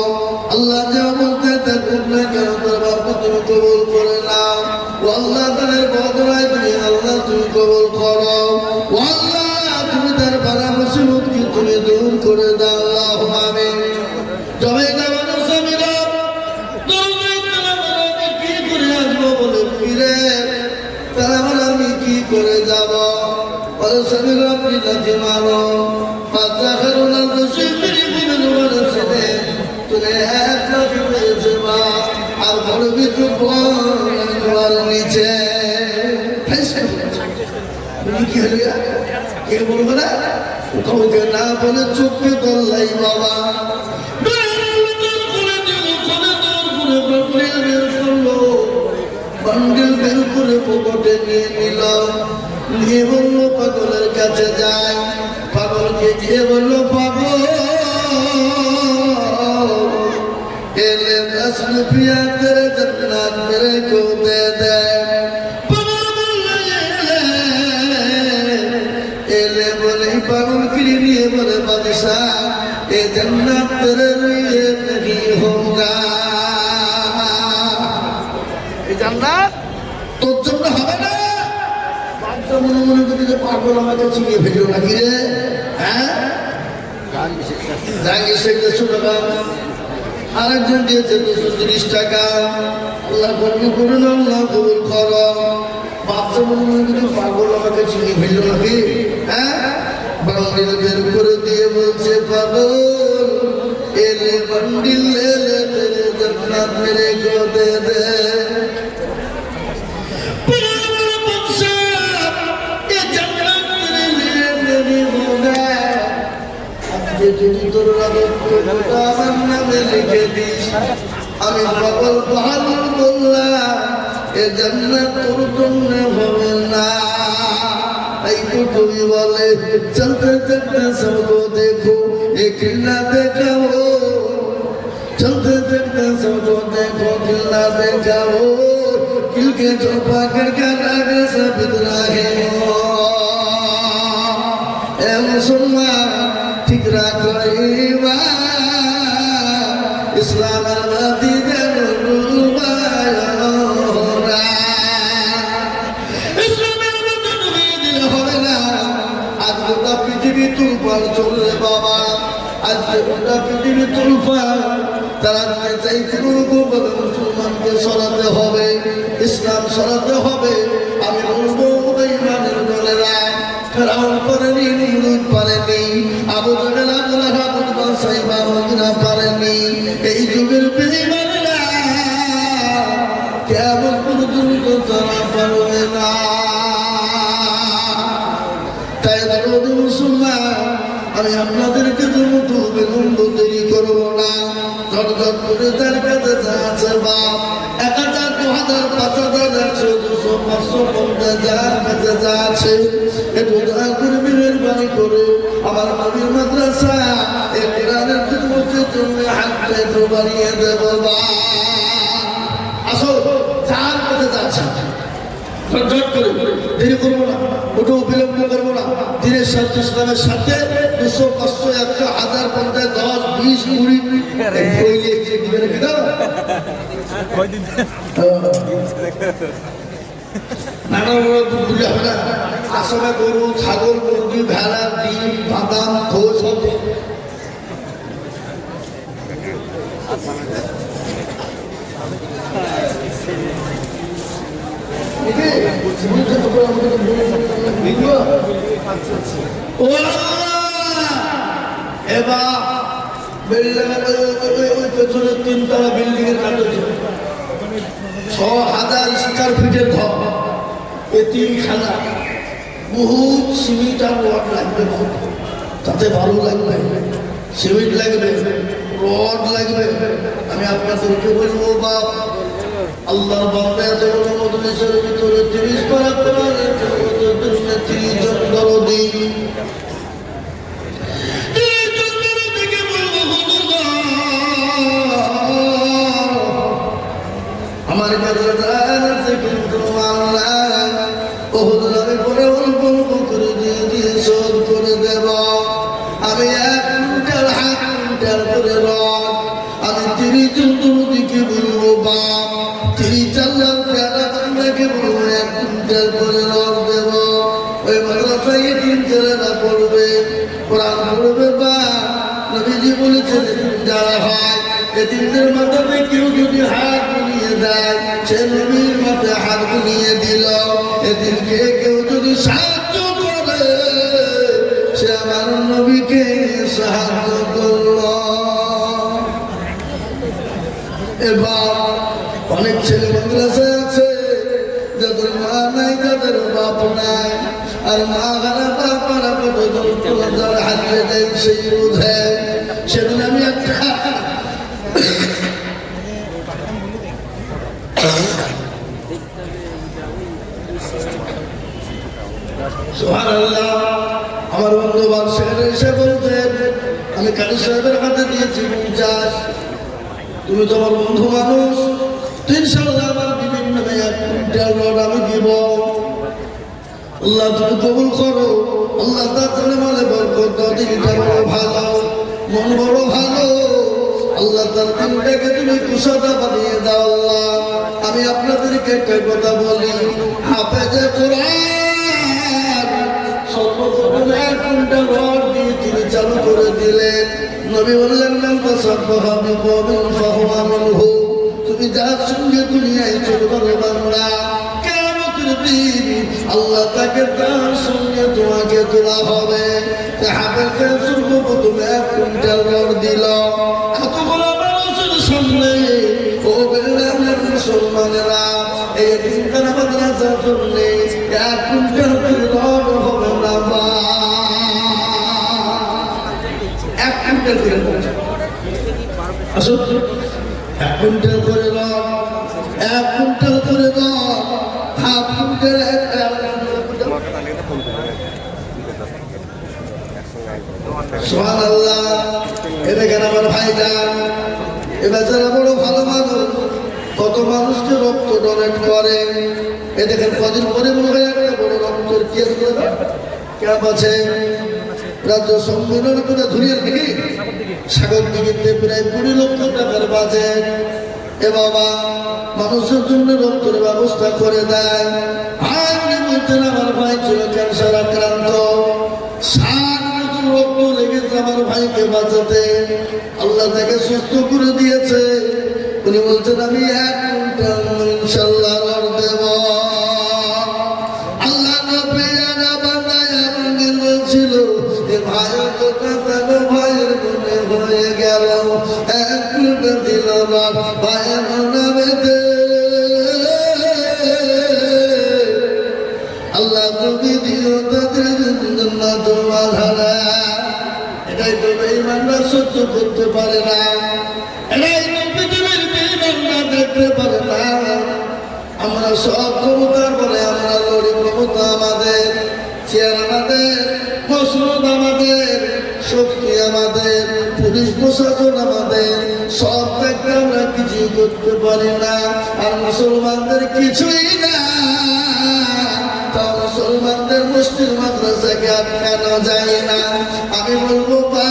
আল্লাহ যা বলতে থাকুক না কেন তার বাপকে তুমি কবুল করে নাও ও আল্লাহ তাদের বদলায় তুমি আল্লাহ তুমি কবুল করো ও আল্লাহ তুমি তার বারা মুসিবতকে তুমি দূর করে দাও আল্লাহু আমিন। জবাই দেওয়ার স্বামীরা কি করে আসবো বলে ফিরে তারা আমি কি করে যাব বলে স্বামীরা আপনি লাঠি মারো বাচ্চা হারুন রশিদ তুমি এক লাঠি পেয়েছে মা আর বড় কিছু নিচে কি হল কে বলবো না কাউকে না বলে চোখে করলাই বাবা বান্ডিল বের করে পকেটে নিয়ে নিল নিয়ে বললো পাগলের কাছে যায় পাগলকে গিয়ে বললো পাগল এলে 10 रुपया तेरे जन्नत मेरे को दे दे এলে বলে পাগল ফিরে নিয়ে বলে বাদশাহ হবে না। বাচ্চা মনে মনে করি যে পাগল আমাকে চিনিয়ে ফেললো নাকি রে, হ্যাঁ? জাঙ্গি শেখ 100 টাকা, আরেকজন দিয়েছে 230 টাকা। আল্লাহ কবুল করুন, আল্লাহ কবুল করো। বাচ্চা মনে মনে করি পাগল আমাকে চিনিয়ে ফেললো নাকি, হ্যাঁ? বান্ডিল বের করে দিয়ে বলছে পাগল এলে বান্ডিল এলে তেরে জান্নাত মেরে को दे दे ये जन्नत तेरे लिए मेरी होगा আজকে যদি তোর রাগটা আমার নামে লিখে দিস আমি পাগল বাহাদুর বললাম এ জান্নাত তোর জন্য হবে না। এই তো কবি বলে চলতে চলতে सबको देखो एक ना देखा हो चलते चलते सबको देखो दिल ना देखा हो दिल के जो पकड़ कर आगे से बितरा है ए मुसलमान ठीक रखो ईमान इस्लाम आबादी পৃথিবী তুলপার চলবে বাবা, আজকে গোটা পৃথিবী তুলপার। তারা চাই মুসলমানকে সরাতে হবে, ইসলাম সরাতে হবে। আমি বলবো বেঈমানের দলেরা ফেরাউন পারেনি, নমরুদ পারেনি, আবু জাহেল আবু লাহাব উতবা সাইবা ওরা পারেনি। এই যুগের বেঈমানেরা কিয়ামত পর্যন্ত তারা পারবে না। তাই দরদি মুসলমান আমি আপনাদেরকে জন্য বিলম্ব দেরি করবো না। ঝটঝট করে তার কাছে যা আছে বাপ 1000 2000 5000 100 200 500 50 যার কাছে যা আছে একটু দয়া করে মেহেরবানি করে আমার নবীর মাদ্রাসা এই কোরআনের খিদমতের জন্য হাতটা একটু বাড়িয়ে দেব বাপ। আসো যার কাছে যা আছে ঝটঝট করে দেরি করবো না, ওটাও বিলম্ব করবো না। দিনের সাথে ইসলামের সাথে 200 500 100 1000 50 10 20 20 বইলে যে দিবেন কি দাও কয়দিন নানা বড় বুঝে হবে না। আসলে গরু ছাগল মুরগি ভেড়া ডিম বাদাম খোল সব এবার পেছনে 3 তলা বিল্ডিং এর কাজ হচ্ছে 6000 স্কয়ার ফিটের ঘর, এতিমখানা, বহুত সিমেন্ট আর রড লাগবে, তাতে ভালো লাগবে, সিমেন্ট লাগবে, রড লাগবে। আমি আপনাদেরকে বলবো বাপ আল্লাহর বান্দা এত বড় মজলিসের ভিতরে 30 পারা কোরআনের জন্য 30 জন দরদি আমার কাছে আছে কিন্তু আল্লাহ ওহুদের পরে অল্প অল্প করে দিয়ে দিয়ে শোধ করে দেব। আমি 1 কুইন্টাল 1/2 কুইন্টাল করে রড আমি 30 জন দরদিকে বলবো বাপ 30 লাখ টাকা আপনাকে বলবো 1 কুইন্টাল করে রড দেব। ওই মাদ্রাসায় এতিম ছেলেরা পড়বে, কোরআন পড়বে বা নবীজি বলেছেন যারা হয় এতিমদের মাথায় কেউ যদি হাত বুলিয়ে দেয় সে নবীর মাথায় হাত বুলিয়ে দিল। এতিমকে কেউ যদি সাহায্য করে সে আমার নবীকে সাহায্য করল। এবার অনেক ছেলে মাদ্রাসায় আছে যাদের মা নাই, যাদের বাপ নাই, আর মা হারা বাপ হারা কত যার হারিয়ে দেয় সেই বোঝে। সেদিন আমি একটা সুবহানাল্লাহ আমার বন্ধু বাদশাহ এসে বলতেন আমি কাজী সাহেবের হাতে দিয়েছি 50, তুমি তো আমার বন্ধু মানুষ, ইনশাআল্লাহ আমার বিভিন্ন 1 কুইন্টাল রড আমি দিব। আল্লাহ তুমি কবুল করো, আল্লাহ তাআলা মালে বরকত দাও, দিনটা বড় ভালো, মন বড় ভালো, আল্লাহ তার দিনটাকে তুমি কুশাদা বানিয়ে দাও আল্লাহ। আমি আপনাদেরকে একটা কথা বলি, হাফেজে কোরআন সর্বপ্রথম 1 কুইন্টাল রড দিয়ে তিনি চালু করে দিলেন। নবী বললেন মান তাসাব্বাহা বিকওমিন ফাহুয়া মিনহু। তুমি যার সঙ্গে দুনিয়ায় চলবে বান্দা, কিয়ামতের দিন আল্লাহ তাকে তার সঙ্গে তোমাকে তোলা হবে। হাফেজে সর্বপ্রথম 1 কুইন্টাল রড দিল। এতগুলো মানুষের সামনে ও বেলালের মুসলমানেরা এই তিনখানা মাদ্রাসার জন্য 1 কুইন্টাল রড হবে না বা 1 কুইন্টাল করে আসুন 1 কুইন্টাল করে রড, 1 কুইন্টাল করে রড, হাফ কুইন্টাল সুবহানাল্লাহ। এ দেখেন আমার ভাইজান, এ বেচারা বড় ভালো মানুষ, কত মানুষকে রক্ত ডোনেট করে। এ দেখেন কদিন পরে মনে হয় একটা বড় রক্তের ক্যাম্প আছে রাজ্য সম্মেলন করে ধুরিয়ার দিকে সাগর দিকে প্রায় 20 লক্ষ টাকার বাজেট। এ বাবা মানুষের জন্য রক্তের ব্যবস্থা করে দেয়। ভাই বলছেন আমার ভাই ছিল ক্যান্সার আক্রান্ত, 7 বছর রক্ত লেগেছে আমার ভাইকে বাঁচাতে, আল্লাহ তাকে সুস্থ করে দিয়েছে। উনি বলছেন আমি 1 কুইন্টাল ইনশাআল্লাহ রড দেব। আল্লাহ নবী আনা বানায় আমাদের বলছিল এ ভাইয়ের কথা তার ভাইয়ের মনে হয়ে গেল, 1 কুইন্টাল দিল রড ভাইয়ের নামেতে। আল্লাহ তুমি দিও তাদের জান্নাত ওয়াল হালা। এটাই তো বেঈমানরা সহ্য করতে পারে না, এটাই তো পৃথিবীর বেঈমানরা দেখতে পারে না। আমরা সব ক্ষমতার বলে আমরা লড়ি, ক্ষমতা আমাদের, চেয়ার আমাদের, মসনদ আমাদের, শক্তি আমাদের, পুলিশ প্রশাসন আমাদের, সব থেকে আমরা কিছুই করতে পারি না। আর মুসলমানদের কিছুই না, মুসলমানদের মসজিদ মাদ্রাসাকে আটকানো যায় না। আমি বলবো বা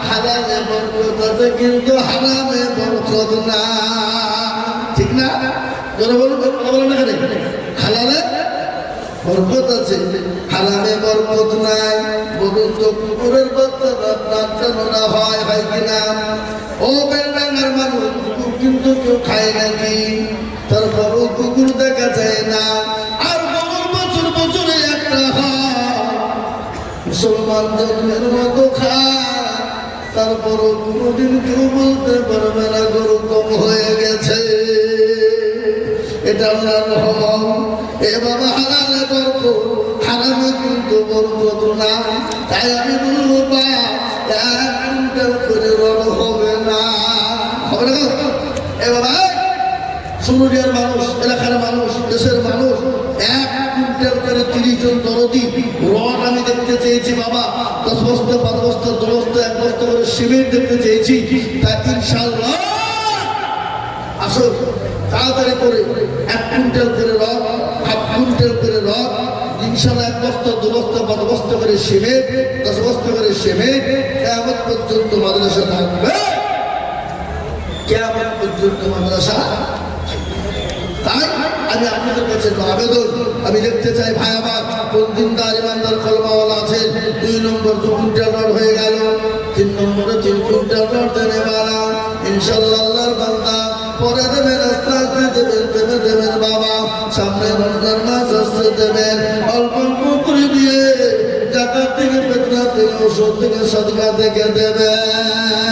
হারামে বরকত আছে কিন্তু হারামে বরকত না, ঠিক না? বলেন না কেন? হালালে বরকত আছে, হারামে বরকত নাই। বলুন তো কুকুরের বাচ্চারা টানা হয় কিনা? ও বেলডাঙ্গার মানুষ কুকুর কিন্তু কেউ খায় নাকি? তারপরও কুকুর দেখা যায় না। আর বছর বছরে একটা মুসলমান জন্মের মতো খায়, তারপরও কোনোদিন কেউ বলতে পারবে না গরু কম হয়ে গেছে। এটা আল্লাহর রহম। এ বাবা হারামে বরকত, হারামে কিন্তু বরকত না। তাই আমি বলবো বা 1 কুইন্টাল করে রড হবে না, হবে না। এ বাবা সুরুলিয়ার মানুষ, এলাকার মানুষ, দেশের মানুষ 1 কুইন্টাল করে 30 জন দরদি রড আমি দেখতে চেয়েছি বাবা। 10 বস্তা, 5 বস্তা, 2 বস্তা, 1 বস্তা করে সিমেন্ট দেখতে চেয়েছি। তাই ইনশাআল্লাহ আসুন তাড়াতাড়ি করে 1 কুইন্টাল করে রড, হাফ কুইন্টাল করে রড, ইনশাআল্লাহ 1 বস্তা, 2 বস্তা, 5 বস্তা করে সিমেন্ট, 10 বস্তা করে সিমেন্ট। কিয়ামত পর্যন্ত মাদ্রাসা থাকবে, কিয়ামত পর্যন্ত মাদ্রাসা। তাই আমি আপনাদের কাছে আবেদন আমি দেখতে চাই, ভাই আমার কোন দিনদার ইমানদার কলমাওয়ালা আছে। 2 নম্বর 2 কুইন্টাল রড হয়ে গেল, 3 নম্বরে 3 কুইন্টাল রড দেনে বাড়া ইনশাআল্লাহ আল্লাহর বান্দা। পরে দেবেন, আস্তে আস্তে দেবেন বাবা। সামনে রমজান মাস আসছে, দেবেন অল্প অল্প করে দিয়ে, জাকাত থেকে, ফিতরা থেকে, ওষুধ থেকে, সাদকা থেকে দেবেন।